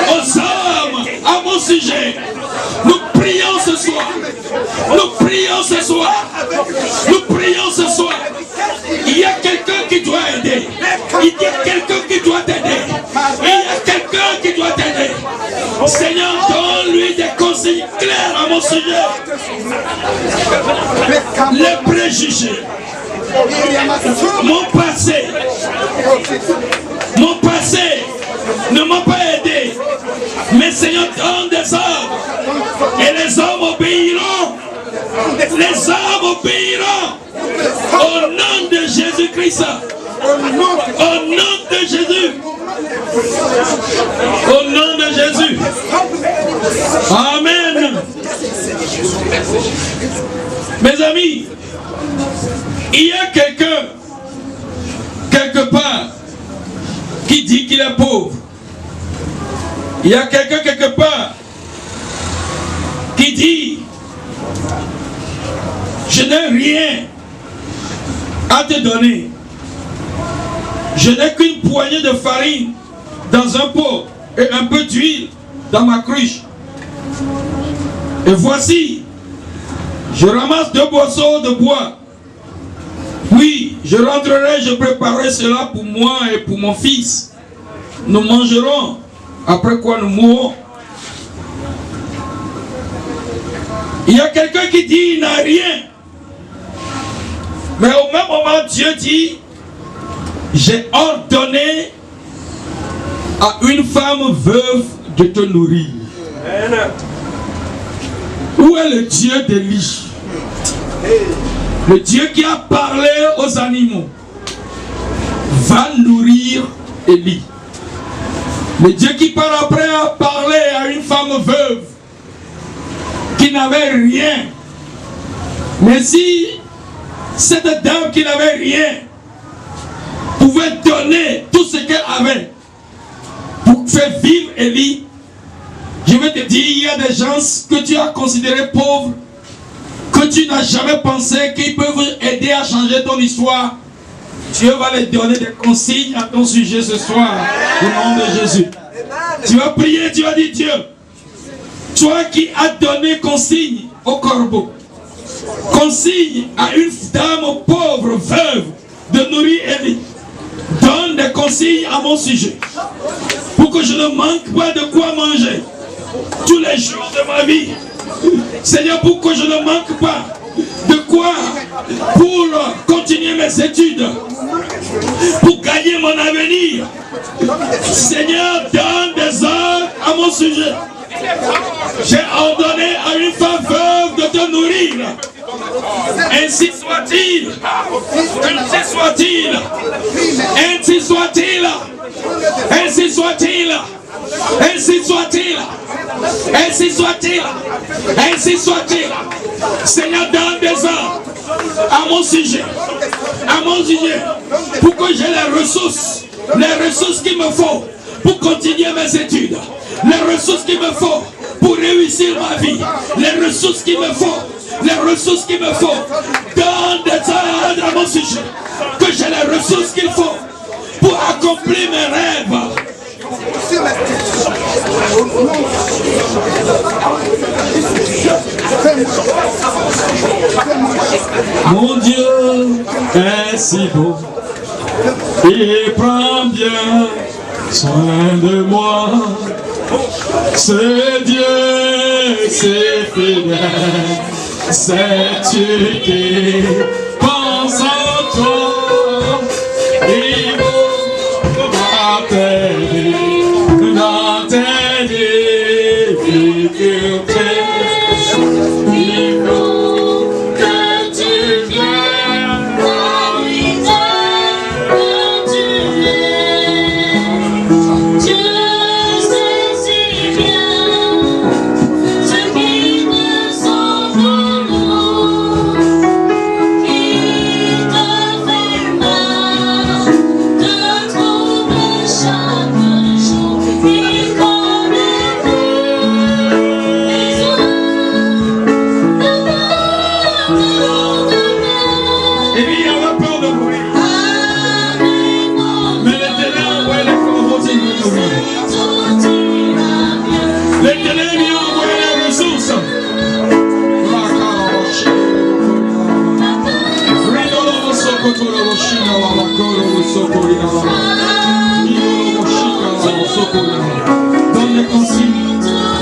aux hommes à mon sujet. Nous prions ce soir. Nous prions ce soir. Nous prions ce soir. Il y a quelqu'un qui doit aider. Il y a quelqu'un qui doit t'aider. Il y a quelqu'un qui doit t'aider. Seigneur, donne-lui des consignes claires à mon sujet. Les préjugés. Mon passé ne m'a pas aidé. Mais Seigneur, donne des ordres. Et les hommes obéiront. Les hommes obéiront. Au nom de Jésus-Christ. Au nom de Jésus. Au nom de Jésus. Amen. Mes amis, il y a quelqu'un, quelque part, qui dit qu'il est pauvre. Il y a quelqu'un quelque part qui dit: je n'ai rien à te donner. Je n'ai qu'une poignée de farine dans un pot et un peu d'huile dans ma cruche. Et voici, je ramasse 2 boisseaux de bois. Oui, je rentrerai, je préparerai cela pour moi et pour mon fils. Nous mangerons, après quoi nous mourrons. Il y a quelqu'un qui dit il n'a rien. Mais au même moment, Dieu dit: j'ai ordonné à une femme veuve de te nourrir. Où est le Dieu d'Élie? Le Dieu qui a parlé aux animaux va nourrir Élie. Le Dieu qui par après a parlé à une femme veuve qui n'avait rien. Mais si cette dame qui n'avait rien pouvait donner tout ce qu'elle avait pour faire vivre Élie, je vais te dire, il y a des gens que tu as considérés pauvres, que tu n'as jamais pensé qu'ils peuvent aider à changer ton histoire. Dieu va leur donner des consignes à ton sujet ce soir, au nom de Jésus. Tu vas prier, tu vas dire: Dieu, toi qui as donné consigne au corbeau, consigne à une dame pauvre, veuve, de nourrir Élie, donne des consignes à mon sujet, pour que je ne manque pas de quoi manger tous les jours de ma vie. Seigneur, pour que je ne manque pas de quoi pour continuer mes études, pour gagner mon avenir. Seigneur, donne des ordres à mon sujet. J'ai ordonné à une femme veuve de te nourrir. Ainsi soit-il. Ainsi soit-il. Ainsi soit-il. Ainsi soit-il. Ainsi soit-il. Ainsi soit-il. Ainsi soit-il. Seigneur, donne des ordres à mon sujet. À mon sujet. Pour que j'ai les ressources qu'il me faut pour continuer mes études. Les ressources qu'il me faut pour réussir ma vie. Les ressources qu'il me faut. Les ressources qu'il me faut. Donne des ordres à mon sujet. Que j'ai les ressources qu'il faut pour accomplir mes rêves. Mon Dieu est si beau. Il prend bien soin de moi. C'est Dieu, c'est fidèle, c'est Dieu qui pense à toi. Il faut t'aider dans tes difficultés. Il faut que tu viennes dans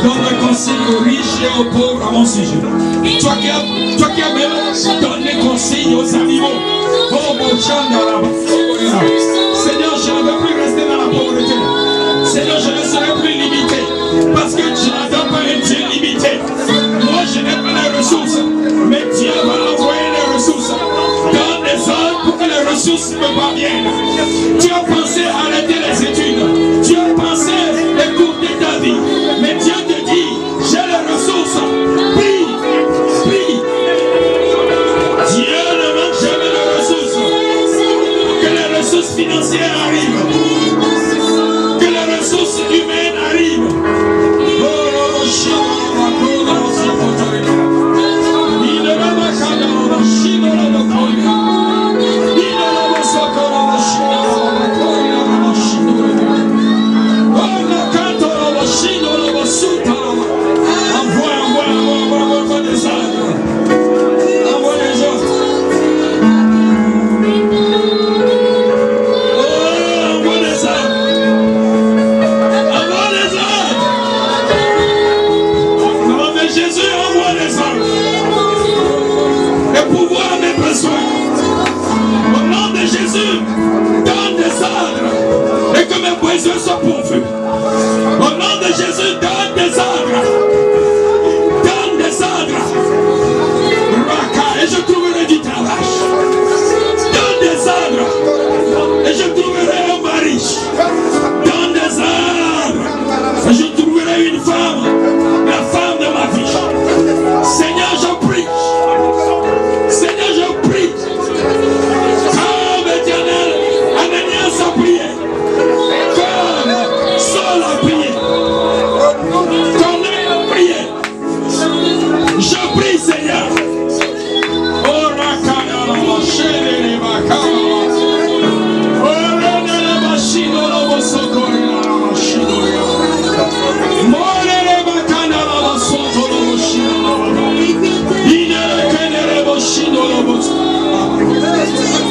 Donne le consigne aux riches et aux pauvres à mon sujet. Toi qui as même donné les consignes aux animaux. Seigneur, je ne veux plus rester dans la pauvreté. Seigneur, je ne serai plus limité. Parce que tu n'attends pas un Dieu limité. Moi, je n'ai pas les ressources. Mais Dieu va envoyer les ressources. Donne des ordres pour que les ressources me parviennent. Tu as pensé arrêter les études. Tu as pensé écouter ta vie. Mais Dieu te dit, j'ai les ressources. Prie, prie. Dieu ne manque jamais de ressources. Que les ressources financières arrivent. Que les ressources humaines arrivent. Sois pourvu. Au nom de Jésus, donne des ordres. Donne des ordres. Et je trouverai du travail. Donne des ordres. Et je trouverai un mari. Donne des ordres. Et je trouverai une femme. La femme de ma vie. Seigneur, je prie. Seigneur, je prie. Comme Éternel, Ananias a prié. Saul a prié. Corneille a prié. Je prie, Seigneur. Oh, Rakana, la machine, les Makana. Oh, la machine, la machine, la machine. More, les Makana, la machine, la machine. Il est le Kene, la machine, la machine.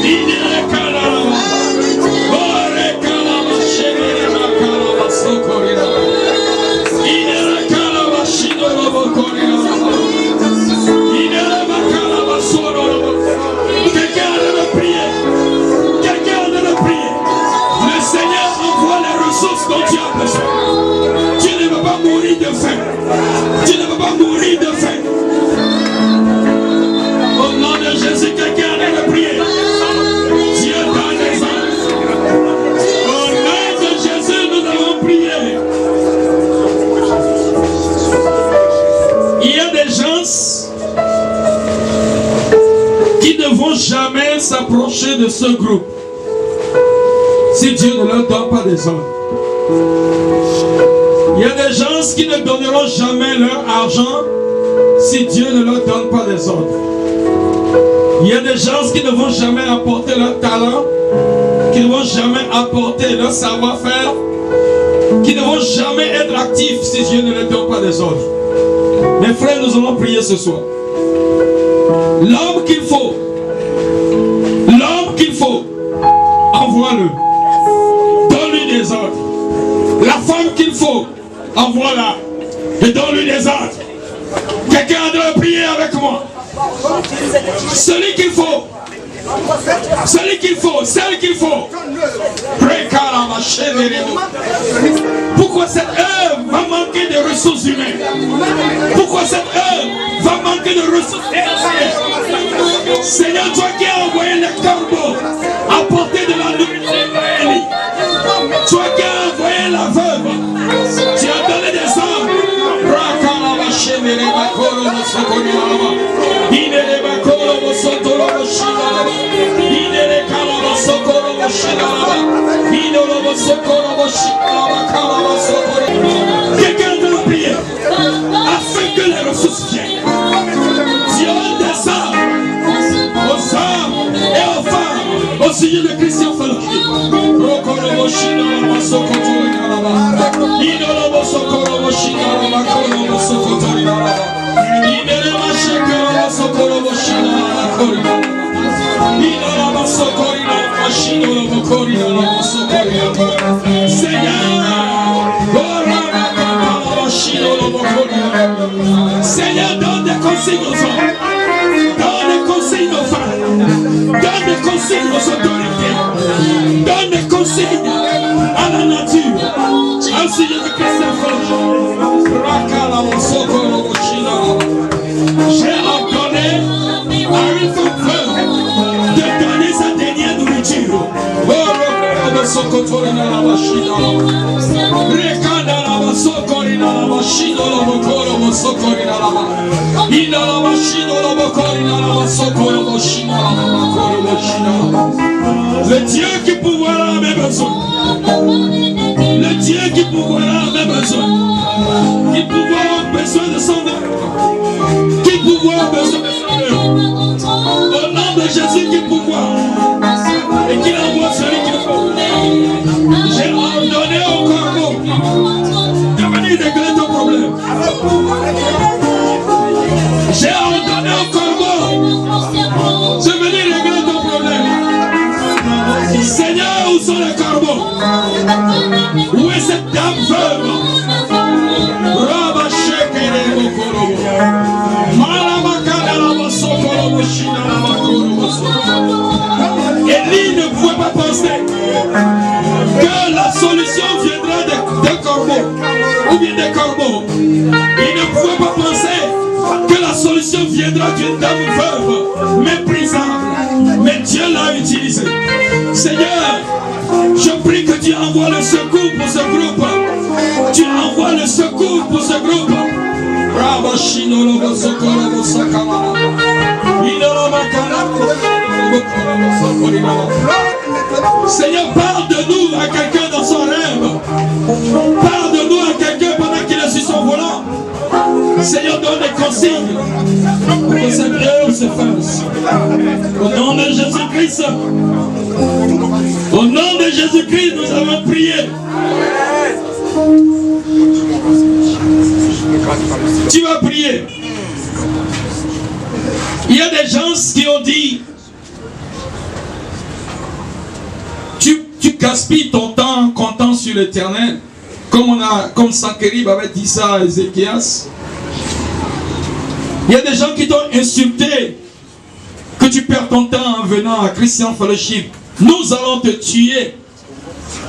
Il est le Kana, la machine. Oh, Rekana, la machine, la quelqu'un de le prier. Quelqu'un de le prier. Le Seigneur envoie les ressources dont tu as besoin. Tu ne vas pas mourir de faim. Tu ne vas pas mourir de faim. Au nom de Jésus, quelqu'un de le prier. Dieu donne les ordres. Au nom de Jésus, nous allons prier. Il y a des gens qui ne vont jamais s'approcher de ce groupe si Dieu ne leur donne pas des ordres. Il y a des gens qui ne donneront jamais leur argent si Dieu ne leur donne pas des ordres. Il y a des gens qui ne vont jamais apporter leur talent, qui ne vont jamais apporter leur savoir-faire, qui ne vont jamais être actifs si Dieu ne leur donne pas des ordres. Mes frères, nous allons prier ce soir. L'homme qu'il faut, envoie envoie-le. Donne-lui des ordres. La femme qu'il faut, envoie-la. Et donne-lui des ordres. Quelqu'un doit prier avec moi. Celui qu'il faut. Celui qu'il faut, celle qu'il faut. Pourquoi cette œuvre va manquer de ressources humaines? Pourquoi cette œuvre va manquer de ressources humaines? Seigneur, toi qui as envoyé les corbeaux apporter de la nourriture à Élie, toi qui as envoyé la veuve, tu as donné des hommes. Quelqu'un doit prier afin que les ressources viennent. Dieu descend aux hommes et aux femmes au sujet de Christian Fellowship. Seigneur, donne des consignes aux hommes, donne des consignes aux femmes, donne des consignes aux autorités, donne des consignes à la nature, au sujet de Christian Fellowship. J'ai ordonné à une femme veuve de donner sa dernière nourriture. Le Dieu qui pourvoira à mes besoins. Le Dieu qui pourvoira à mes besoins. Qui pourvoira aux besoins de son œuvre. Qui pourvoira aux besoins de son œuvre. Au nom de Jésus qui pourvoit. Et qui envoie celui qu'il faut. J'ai ordonné au corbeau de venir régler ton problème. J'ai ordonné au corbeau de venir régler ton problème. Seigneur, où sont les corbeaux? Où est cette dame veuve? Élie ne pouvait pas penser que la solution viendra d'un corbeau ou bien des corbeaux. Il ne pouvait pas penser que la solution viendra d'une dame veuve méprisable. Mais Dieu l'a utilisé. Seigneur, je prie que tu envoies le secours pour ce groupe. Tu envoies le secours pour ce groupe. Seigneur, parle de nous à quelqu'un dans son rêve. Parle de nous à quelqu'un pendant qu'il est sur son volant. Seigneur, donne des consignes pour que cette œuvre se fasse. Au nom de Jésus-Christ. Au nom de Jésus-Christ, nous avons prié. Tu vas prier. Il y a des gens qui ont dit, tu gaspilles ton temps en comptant sur l'Éternel, comme Sankerib avait dit ça à Ézéchias. Il y a des gens qui t'ont insulté, que tu perds ton temps en venant à Christian Fellowship. Nous allons te tuer.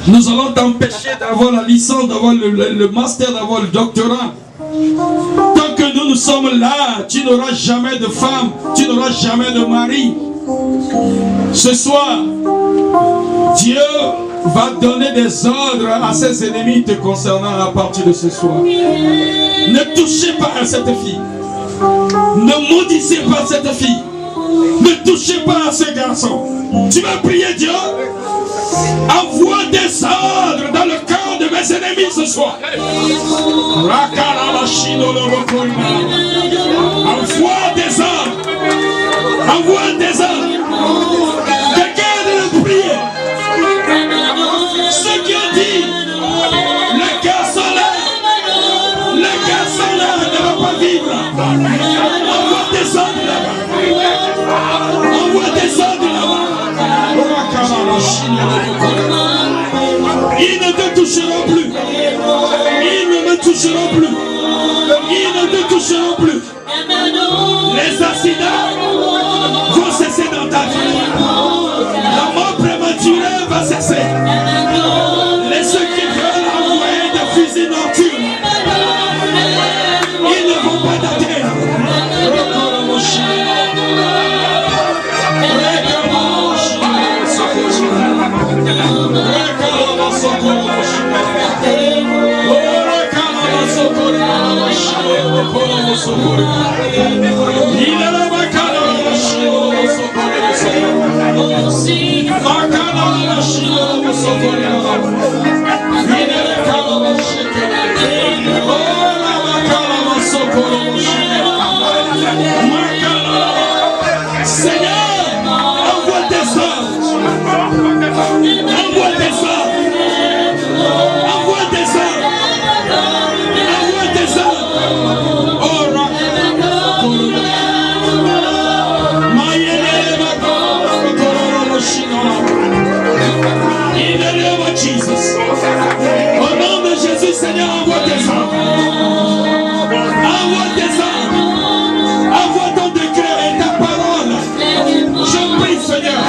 Nous allons t'empêcher d'avoir la licence, d'avoir le master, d'avoir le doctorat. Tant que nous sommes là, tu n'auras jamais de femme, tu n'auras jamais de mari. Ce soir, Dieu va donner des ordres à ses ennemis te concernant à partir de ce soir. Ne touchez pas à cette fille. Ne maudissez pas cette fille. Ne touchez pas à ce garçon. Tu vas prier Dieu. Envoie des ordres dans le cœur de mes ennemis ce soir. Envoie des ordres. Envoie des ordres. Quelqu'un de le prier. Ceux qui ont dit le garçon là ne va pas vivre. Envoie des ordres là-bas. Envoie des ordres là-bas. Ils ne te toucheront plus. Ils ne me toucheront plus. Ils ne te toucheront plus. Les accidents vont cesser dans ta vie. La mort prématurée va cesser. Les ceux qui veulent envoyer des fusils nocturnes, ils ne vont pas t'atteindre. Seigneur, envoie tes anges. Envoie tes anges. Envoie tes anges. Envoie tes anges. Oh, in the name of Jesus. Au nom de Jésus, Seigneur, envoie tes anges. Envoie tes anges. Envoie ton décret et ta parole. Je prie, Seigneur,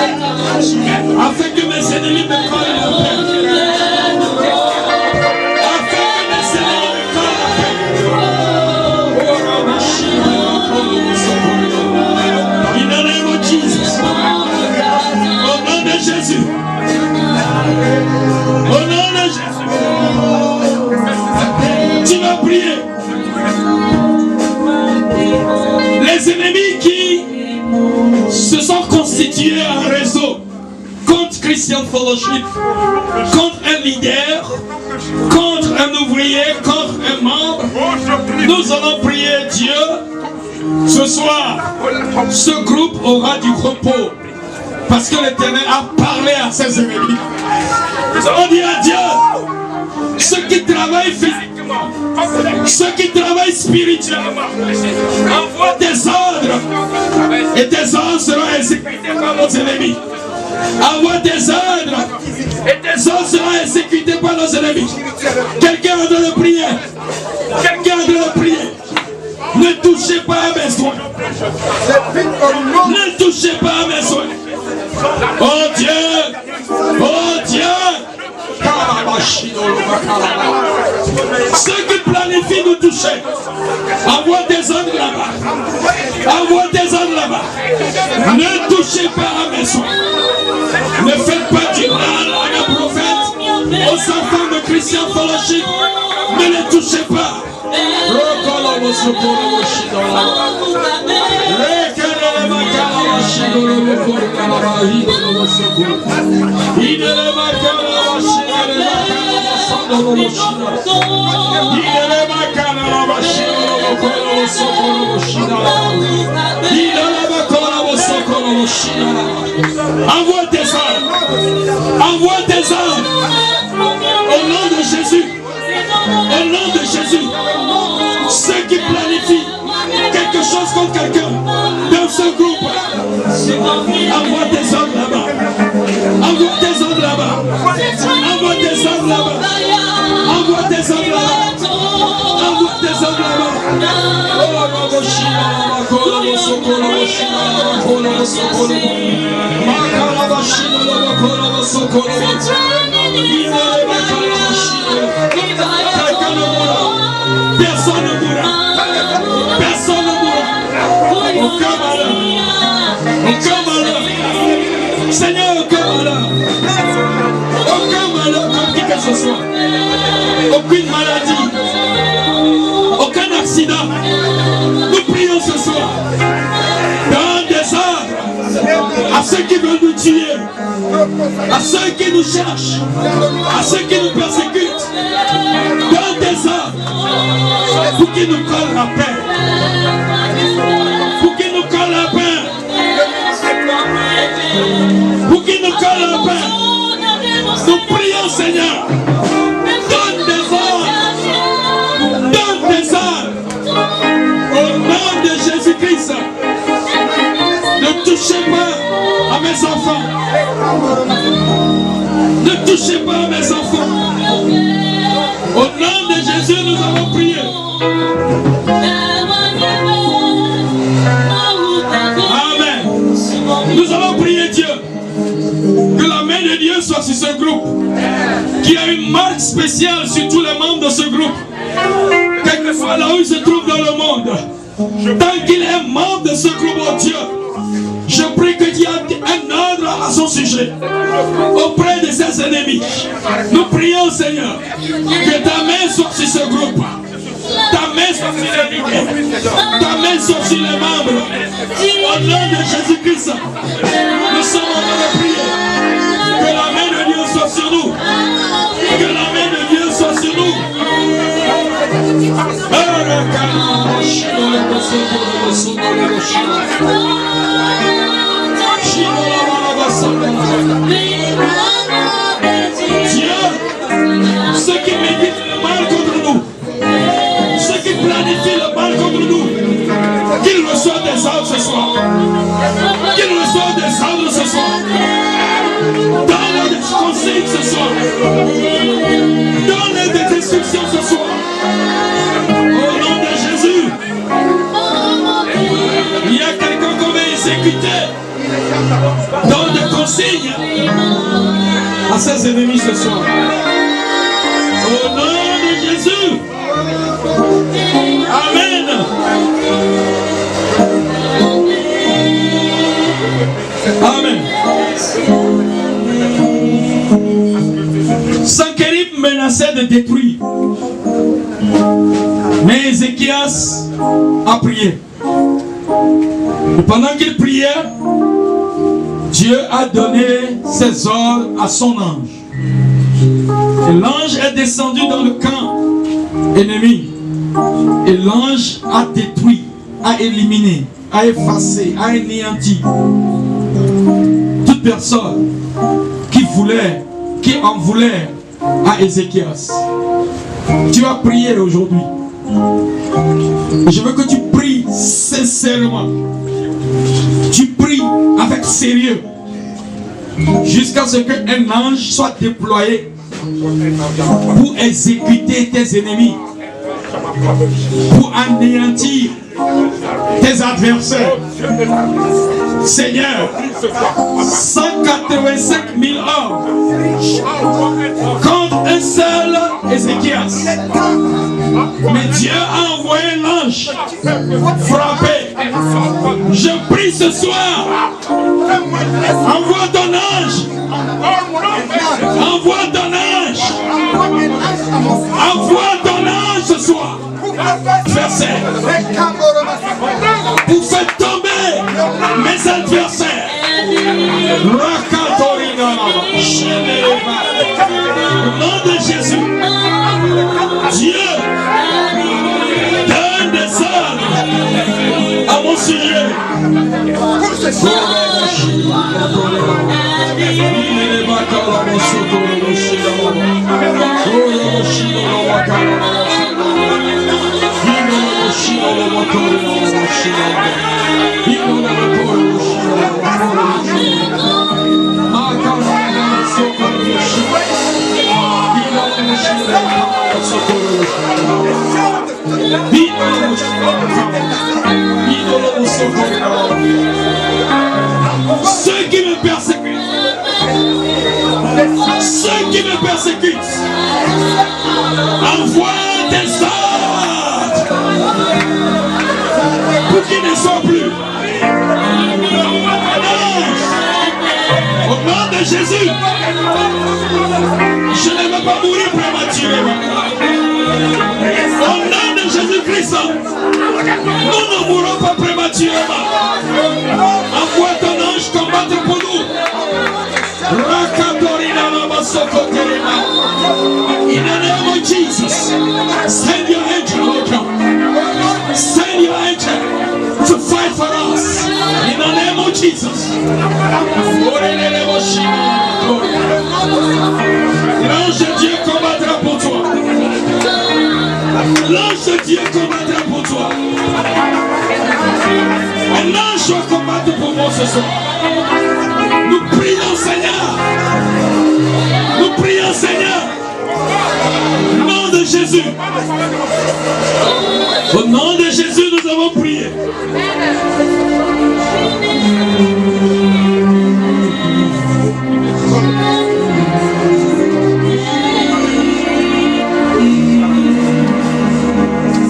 afin que mes ennemis me collent la paix. Afin que mes ennemis me collent la paix. In the name of Jesus. Au nom de Jésus. Au nom de Jésus. Tu vas prier. Les ennemis qui se sont constitués en réseau contre Christian Fellowship, contre un leader, contre un ouvrier, contre un membre, nous allons prier Dieu. Ce soir, ce groupe aura du repos parce que l'Éternel a parlé à ses ennemis. Nous allons dire à Dieu, ceux qui travaillent physiquement, ceux qui travaillent spirituellement, envoie tes ordres et tes ordres seront exécutés par nos ennemis. Envoie tes ordres et tes ordres seront exécutés par nos ennemis. Quelqu'un est en train de prier. Quelqu'un est en train de prier. Ne touchez pas à mes soins. Ne touchez pas à mes soins. Oh Dieu, oh Dieu. Ceux qui planifient nous toucher, envoie tes ordres là-bas. Envoie tes ordres là-bas. Ne touchez pas à mes soins. Ne faites pas du mal à un prophète, aux enfants de Christian Fellowship. Ne les touchez pas. Envoie tes âmes. Envoie tes âmes. Au nom de Jésus. Au nom de Jésus. Ceux qui planifient quelque chose contre quelqu'un dans ce groupe, envoie tes âmes là-bas. Envoie tes âmes là-bas. Envoie tes âmes là-bas. Envoie tes âmes là-bas. Envoie tes âmes là-bas. Personne ne mourra. Personne ne mourra. Aucun malheur. Aucun malheur. Seigneur, aucun malheur. Aucun malheur comme qui que ce soit. Aucune maladie. Aucun accident. Nous prions ce soir. Dans des ordres à ceux qui veulent nous tuer, à ceux qui nous cherchent, à ceux qui nous persécutent. Dans des ordres pour qu'ils nous collent la paix. Pour qu'ils nous collent la paix. Pour qu'ils nous collent la paix. Nous prions, Seigneur. Donne des ordres. Donne des ordres. Au nom de Jésus-Christ. Ne touchez pas à mes enfants. Ne touchez pas à mes enfants. Amen. Nous allons prier Dieu. Que la main de Dieu soit sur ce groupe. Qu'il y a une marque spéciale sur tous les membres de ce groupe. Quel que soit là où il se trouve dans le monde. Tant qu'il est membre de ce groupe, oh Dieu, je prie que Dieu ait un ordre à son sujet auprès de ses ennemis. Nous prions, Seigneur, que ta main soit sur ce groupe. Ta main soit sur les leaders. Ta main soit sur les membres. Au nom de Jésus-Christ, nous sommes en train de prier. Que la main de Dieu soit sur nous. Que la main de Dieu soit sur nous. Dieu, ceux qui méditent le mal contre nous, ceux qui planifient le mal contre nous, qu'ils reçoivent des ordres ce soir. Qu'ils reçoivent des ordres ce soir. Donne des conseils ce soir. Donne des instructions ce soir. Au nom de Jésus. Il y a quelqu'un qu'on va exécuter. Donne des consignes à ses ennemis ce soir. Au nom de Jésus. Amen. Amen. Sanchérib menaçait de détruire. Mais Ézéchias a prié. Et pendant qu'il priait, Dieu a donné ses ordres à son ange. Et l'ange est descendu dans le camp ennemi. Et l'ange a détruit, a éliminé, a effacé, a anéanti toute personne qui en voulait à Ézéchias. Tu vas prier aujourd'hui. Je veux que tu pries sincèrement. Tu pries avec sérieux jusqu'à ce qu'un ange soit déployé pour exécuter tes ennemis, pour anéantir tes adversaires. Seigneur, 185 000 hommes contre un seul Ézéchias. Mais Dieu a envoyé l'ange frapper. Je prie ce soir. Envoie ton ange. Envoie ton ange. Envoie ton ange ce soir. Verset. Pour faire tomber mes adversaires. Au nom de Jésus, Dieu donne des ordres à mon sujet. Ceux qui me persécutent, envoie des ordres pour qu'ils ne soient plus. Au nom de Jésus, je ne veux pas mourir prématurément. Au nom de Jésus-Christ, nous ne mourrons pas prématurément. Envoie ton ange combattre pour nous. In the name of Jesus, send your angel, Lord God. Send your angel to fight for us. In the name of Jesus. L'ange de Dieu combattra pour toi. L'ange de Dieu combattra pour toi. Un ange doit combattre pour moi ce soir. Nous prions, Seigneur. Nous prions, Seigneur. Nom de Jésus. Au nom de Jésus, nous avons prié.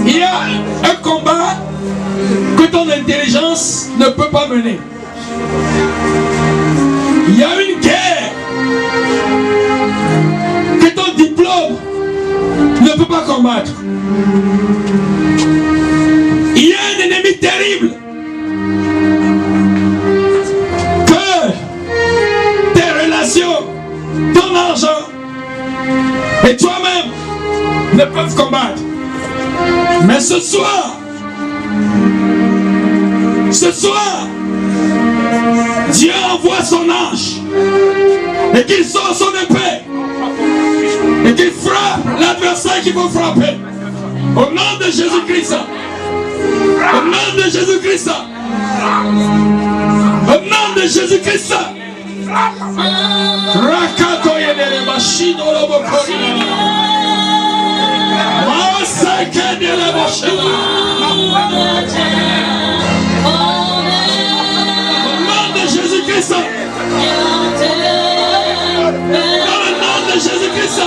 Il y a un combat que ton intelligence ne peut pas mener. Il y a une guerre que ton diplôme ne peut pas combattre. Il y a un ennemi terrible que tes relations, ton argent et toi-même ne peuvent combattre. Mais ce soir, Dieu envoie son ange et qu'il sort son épée et qu'il frappe l'adversaire qui va frapper. Au nom de Jésus-Christ. Au nom de Jésus-Christ. Au nom de Jésus-Christ. Jésus-Christ. Dans le nom de Jésus-Christ.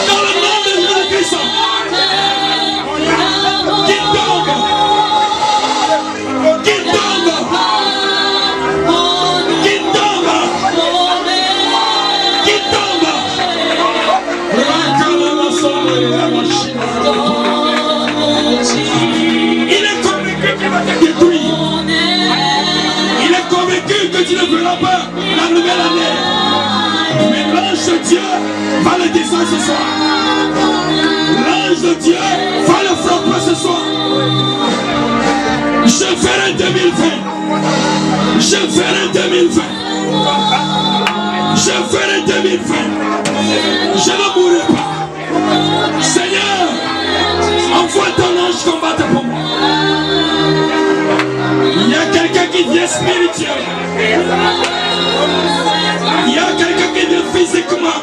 Dans le nom de Jésus-Christ. Qu'il tombe. Qu'il tombe. Qu'il tombe. Qu'il tombe. Il est convaincu qu'il va te détruire. Il est convaincu que tu ne verras pas la nouvelle année. Mais l'ange de Dieu va le descendre ce soir. L'ange de Dieu va le frapper ce soir. Je ferai 2020. Je ferai 2020. Je ferai 2020. Je ne mourrai pas. Seigneur, envoie ton ange combattre pour moi. Il y a quelqu'un qui vient spirituel. Il y a quelqu'un qui vient physiquement.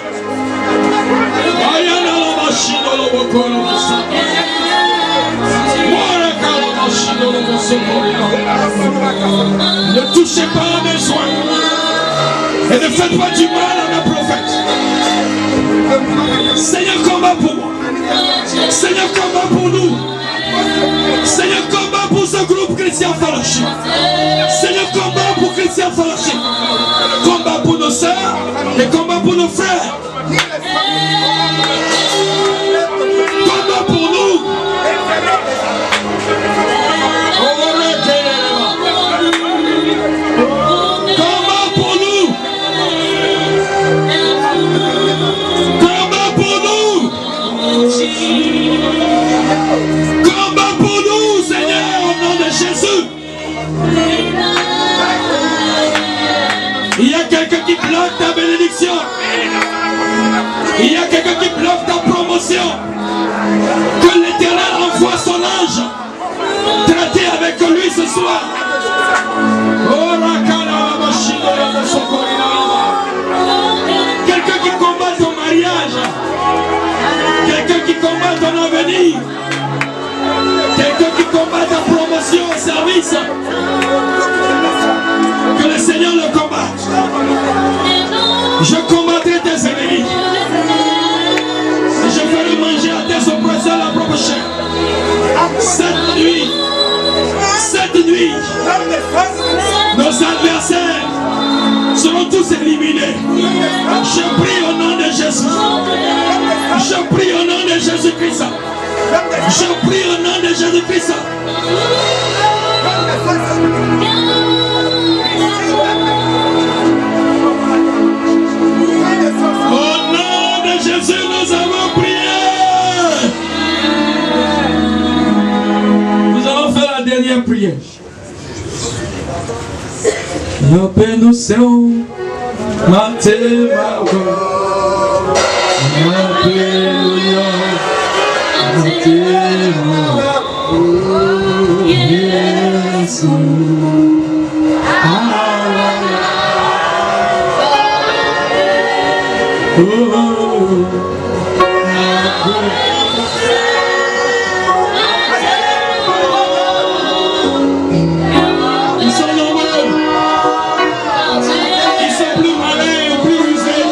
Ne touchez pas à mes soins. Et ne faites pas du mal à mes prophètes. Seigneur, combat pour moi. Seigneur, combat pour nous. Seigneur, combat pour ce groupe Christian Fellowship. Seigneur, combat pour Christian Fellowship. Combat pour nos sœurs et combat pour nos frères. Combat pour nous. Combat pour nous. Combat pour nous. Combat pour nous, Seigneur, au nom de Jésus. Il y a quelqu'un qui bloque ta bénédiction. Il y a quelqu'un qui bloque ta promotion. Que l'Éternel envoie son ange. Traiter avec lui ce soir. Quelqu'un qui combat ton mariage. Quelqu'un qui combat ton avenir. Quelqu'un qui combat ta promotion au service. Que le Seigneur le combatte. Je combattrai tes ennemis. Et je ferai manger à tes oppresseurs la propre chair. Cette nuit, nos adversaires seront tous éliminés. Je prie au nom de Jésus. Je prie au nom de Jésus-Christ. Je prie au nom de Jésus-Christ. Au nom de Jésus, nous avons prié. Nous allons faire la dernière prière. Nos pénussions, ma Ils sont nombreux. Ils sont plus malins, plus rusés.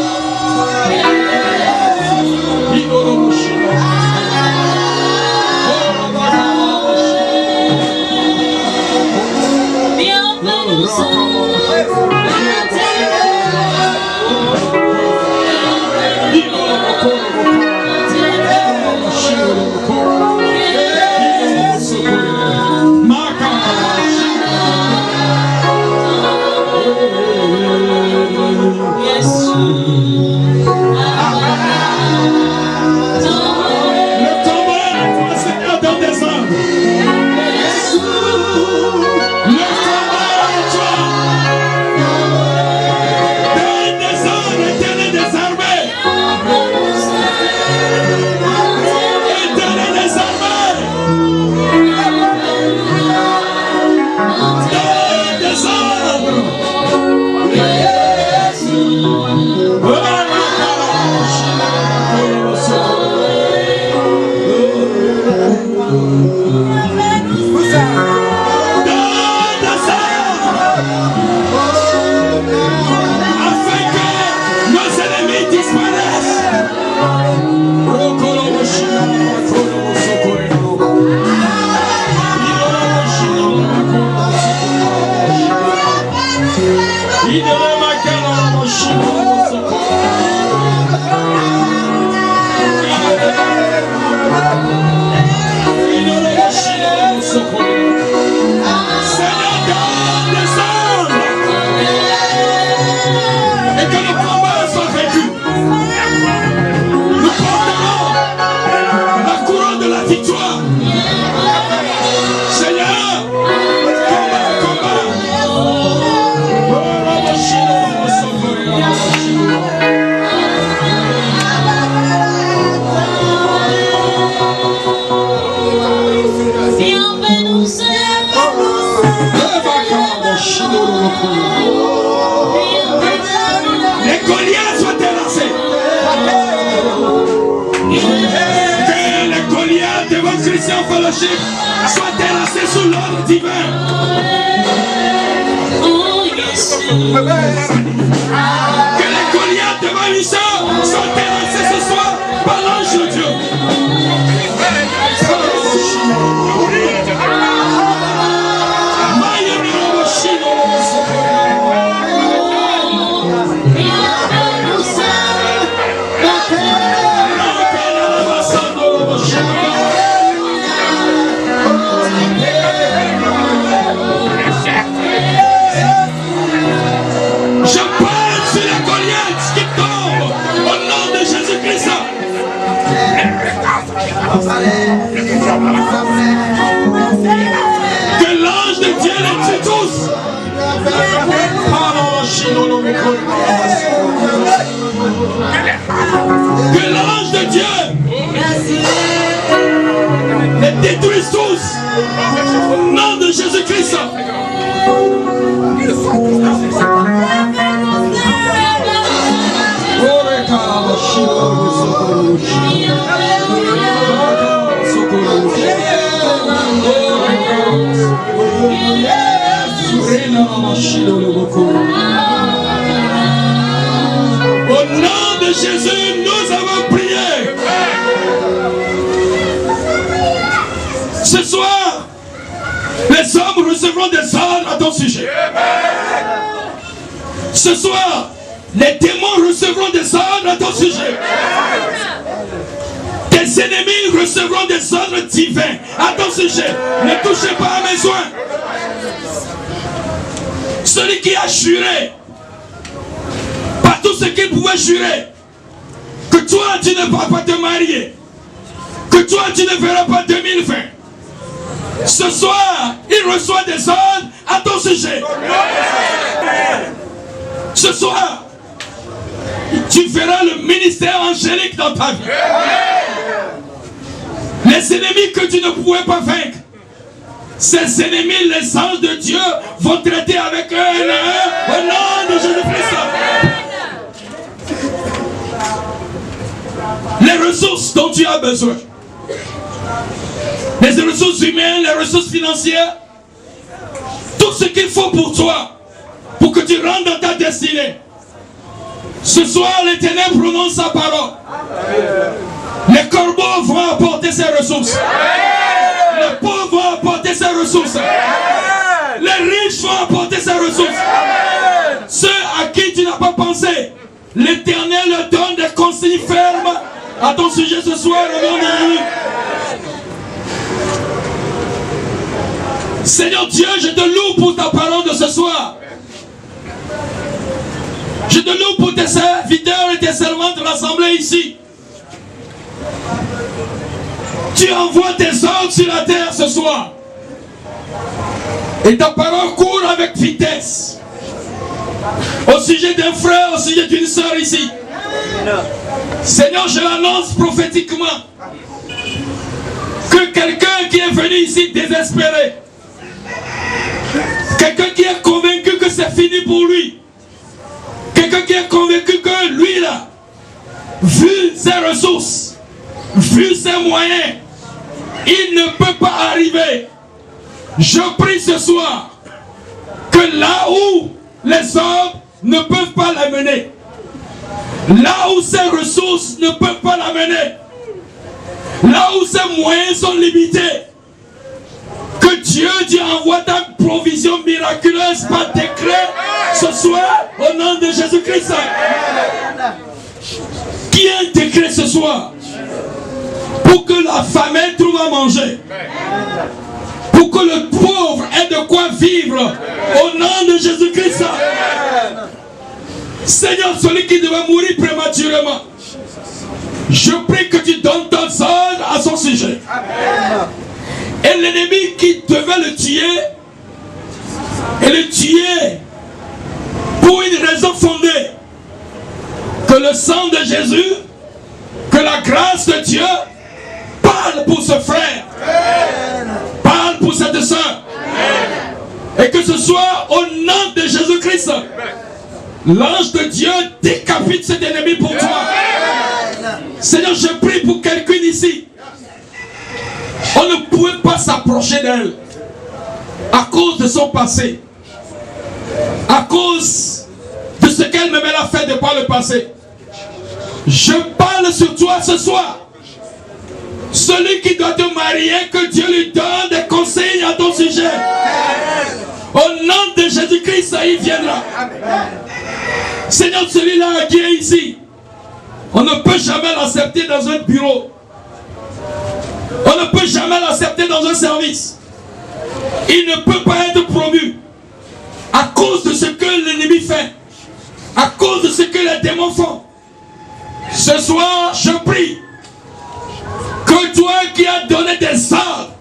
Les Goliaths soient terrassés. Que les Goliaths devant Christian Fellowship soient terrassés sous l'ordre divin. Que les Goliaths devant Michel soient terrassés ce soir par l'ange de Dieu. Que l'ange de Dieu les tue tous. Que l'ange de Dieu les détruise tous. Au nom de Jésus-Christ. Au nom de Jésus, nous avons prié. Ce soir, les hommes recevront des ordres à ton sujet. Ce soir, les démons recevront des ordres à ton sujet. Tes ennemis recevront des ordres divins à ton sujet. Ne touchez pas à mes soins. Celui qui a juré par tout ce qu'il pouvait jurer, que toi tu ne vas pas te marier, que toi tu ne verras pas 2020. Ce soir, il reçoit des ordres à ton sujet. Ce soir, tu verras le ministère angélique dans ta vie. Les ennemis que tu ne pouvais pas vaincre, ces ennemis, les anges de Dieu vont traiter avec eux un à un au nom de Jésus-Christ. ressources dont tu as besoin. Les ressources humaines, les ressources financières, tout ce qu'il faut pour toi, pour que tu rentres dans ta destinée. Ce soir, l'Éternel prononce sa parole. Les corbeaux vont apporter ses ressources. Les pauvres vont apporter ses ressources. Les riches vont apporter ses ressources. Ceux à qui tu n'as pas pensé, l'Éternel leur donne des consignes fermes à ton sujet ce soir au nom de Jésus. Seigneur Dieu, je te loue pour ta parole de ce soir. Je te loue pour tes serviteurs et tes servantes de l'assemblée ici. Tu envoies tes ordres sur la terre ce soir. Et ta parole court avec vitesse. Au sujet d'un frère, au sujet d'une soeur ici. Seigneur, je l'annonce prophétiquement. Que quelqu'un qui est venu ici désespéré, quelqu'un qui est convaincu que c'est fini pour lui, quelqu'un qui est convaincu que lui là, vu ses ressources, vu ses moyens, il ne peut pas arriver. Je prie ce soir que là où les hommes ne peuvent pas l'amener, là où ses ressources ne peuvent pas l'amener, là où ses moyens sont limités, que Dieu envoie ta provision miraculeuse par décret ce soir au nom de Jésus-Christ. Qui a un décret ce soir pour que la famille trouve à manger, pour que le pauvre ait de quoi vivre au nom de Jésus-Christ. Seigneur, celui qui devait mourir prématurément, je prie que tu donnes ton ordre à son sujet. Et l'ennemi qui devait le tuer, et le tuer pour une raison fondée, que le sang de Jésus, que la grâce de Dieu parle pour ce frère, parle pour cette soeur, et que ce soit au nom de Jésus-Christ, l'ange de Dieu décapite cet ennemi pour toi. Seigneur, je prie pour quelqu'un ici. On ne pouvait pas s'approcher d'elle à cause de son passé, à cause de ce qu'elle même a fait de par le passé. Je parle sur toi ce soir. Celui qui doit te marier, que Dieu lui donne des conseils à ton sujet. Au nom de Jésus-Christ, il viendra. Seigneur, celui-là qui est ici, on ne peut jamais l'accepter dans un bureau. On ne peut jamais l'accepter dans un service. Il ne peut pas être promu à cause de ce que l'ennemi fait, à cause de ce que les démons font. Ce soir, je prie que toi qui as donné des ordres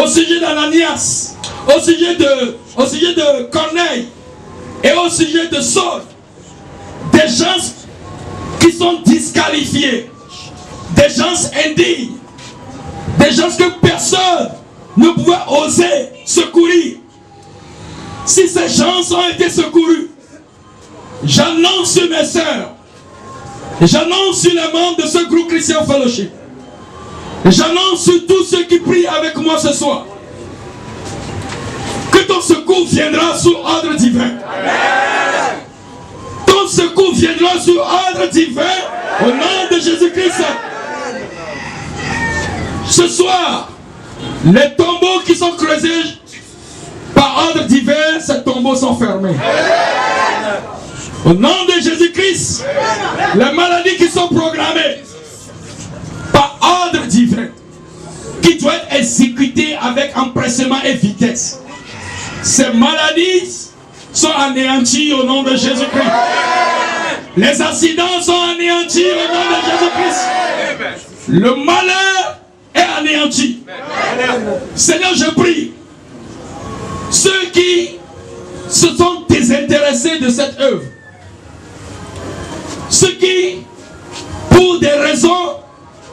au sujet d'Ananias, au sujet de Corneille et au sujet de Saul, des gens qui sont disqualifiés, des gens indignes, des gens que personne ne pouvait oser secourir. Si ces gens ont été secourus, j'annonce sur mes sœurs, j'annonce sur les membres de ce groupe Christian Fellowship, j'annonce sur tous ceux qui prient avec moi ce soir, que ton secours viendra sous ordre divin. Amen. Ton secours viendra sous ordre divin au nom de Jésus-Christ. Ce soir, les tombeaux qui sont creusés par ordre divin, ces tombeaux sont fermés. Au nom de Jésus-Christ, les maladies qui sont programmées par ordre divin, qui doivent être exécutées avec empressement et vitesse, ces maladies sont anéanties au nom de Jésus-Christ. Les accidents sont anéantis au nom de Jésus-Christ. Le malheur est anéanti. Seigneur, je prie, ceux qui se sont désintéressés de cette œuvre, ceux qui, pour des raisons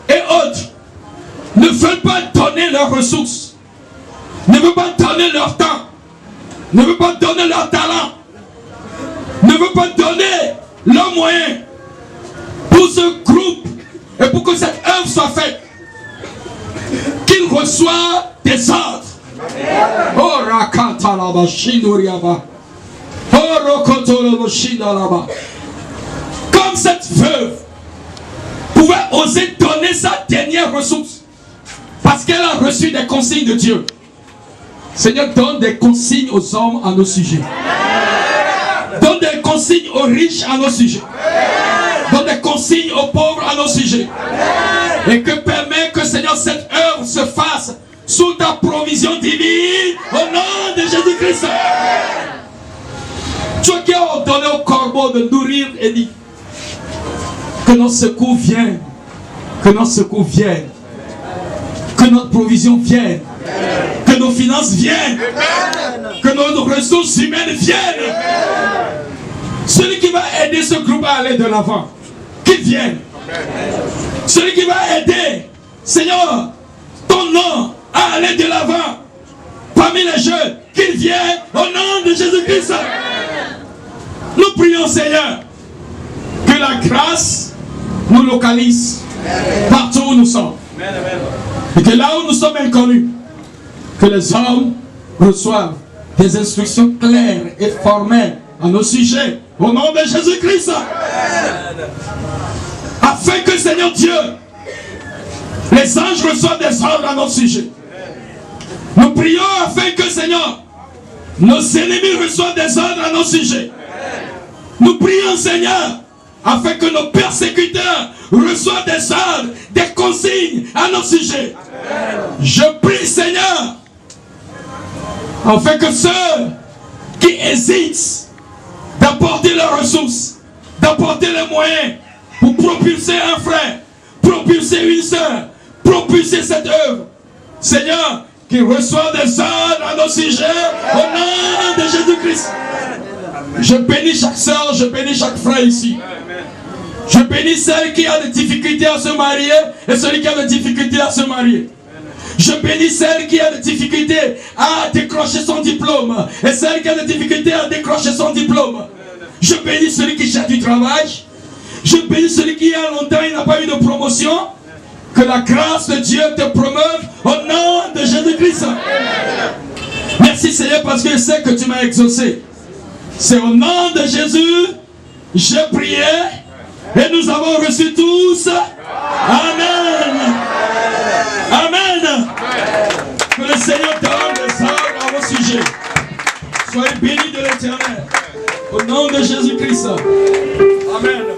et autres, ne veulent pas donner leurs ressources, ne veulent pas donner leur temps, ne veulent pas donner leur talent, ne veulent pas donner leurs moyens pour ce groupe Et pour que cette œuvre soit faite, qu'il reçoit des ordres. Oh, rakata laba, shinoriaba. Oh, rokoto laba, shinalaba. Comme cette veuve pouvait oser donner sa dernière ressource parce qu'elle a reçu des consignes de Dieu. Seigneur, donne des consignes aux hommes à nos sujets. Donne des consignes aux riches à nos sujets. Donne des consignes aux pauvres à nos sujets. Et que permet que, Seigneur, cette œuvre se fasse sous ta provision divine au nom de Jésus-Christ. Toi qui as ordonné au corbeau de nourrir Élie, que notre secours vienne, que notre secours vienne, que notre provision vienne, que nos finances viennent, que nos ressources humaines viennent. Celui qui va aider ce groupe à aller de l'avant, qu'il vienne. Celui qui va aider, Seigneur, ton nom à aller de l'avant parmi les jeunes, qu'il vienne au nom de Jésus-Christ. Nous prions, Seigneur, que la grâce nous localise partout où nous sommes. Et que là où nous sommes inconnus, que les hommes reçoivent des instructions claires et formelles à nos sujets, au nom de Jésus-Christ. Afin que, Seigneur Dieu, les anges reçoivent des ordres à notre sujet. Nous prions afin que, Seigneur, nos ennemis reçoivent des ordres à nos sujets. Nous prions, Seigneur, afin que nos persécuteurs reçoivent des ordres, des consignes à nos sujets. Je prie, Seigneur, afin que ceux qui hésitent d'apporter leurs ressources, d'apporter les moyens pour propulser un frère, propulser une sœur, propulser cette œuvre, Seigneur, qu'ils reçoivent des ordres à nos sujets au nom de Jésus-Christ. Je bénis chaque sœur, je bénis chaque frère ici. Je bénis celle qui a des difficultés à se marier et celui qui a des difficultés à se marier. Je bénis celle qui a des difficultés à décrocher son diplôme et celle qui a des difficultés à décrocher son diplôme. Je bénis celui qui cherche du travail. Je bénis celui qui a longtemps il n'a pas eu de promotion. Que la grâce de Dieu te promeuve au nom de Jésus-Christ. Merci Seigneur parce que je sais que tu m'as exaucé. C'est au nom de Jésus, j'ai prié et nous avons reçu tous. Amen. Amen. Que le Seigneur donne des ordres à vos sujets. Soyez bénis de l'Éternel. Au nom de Jésus-Christ. Amen.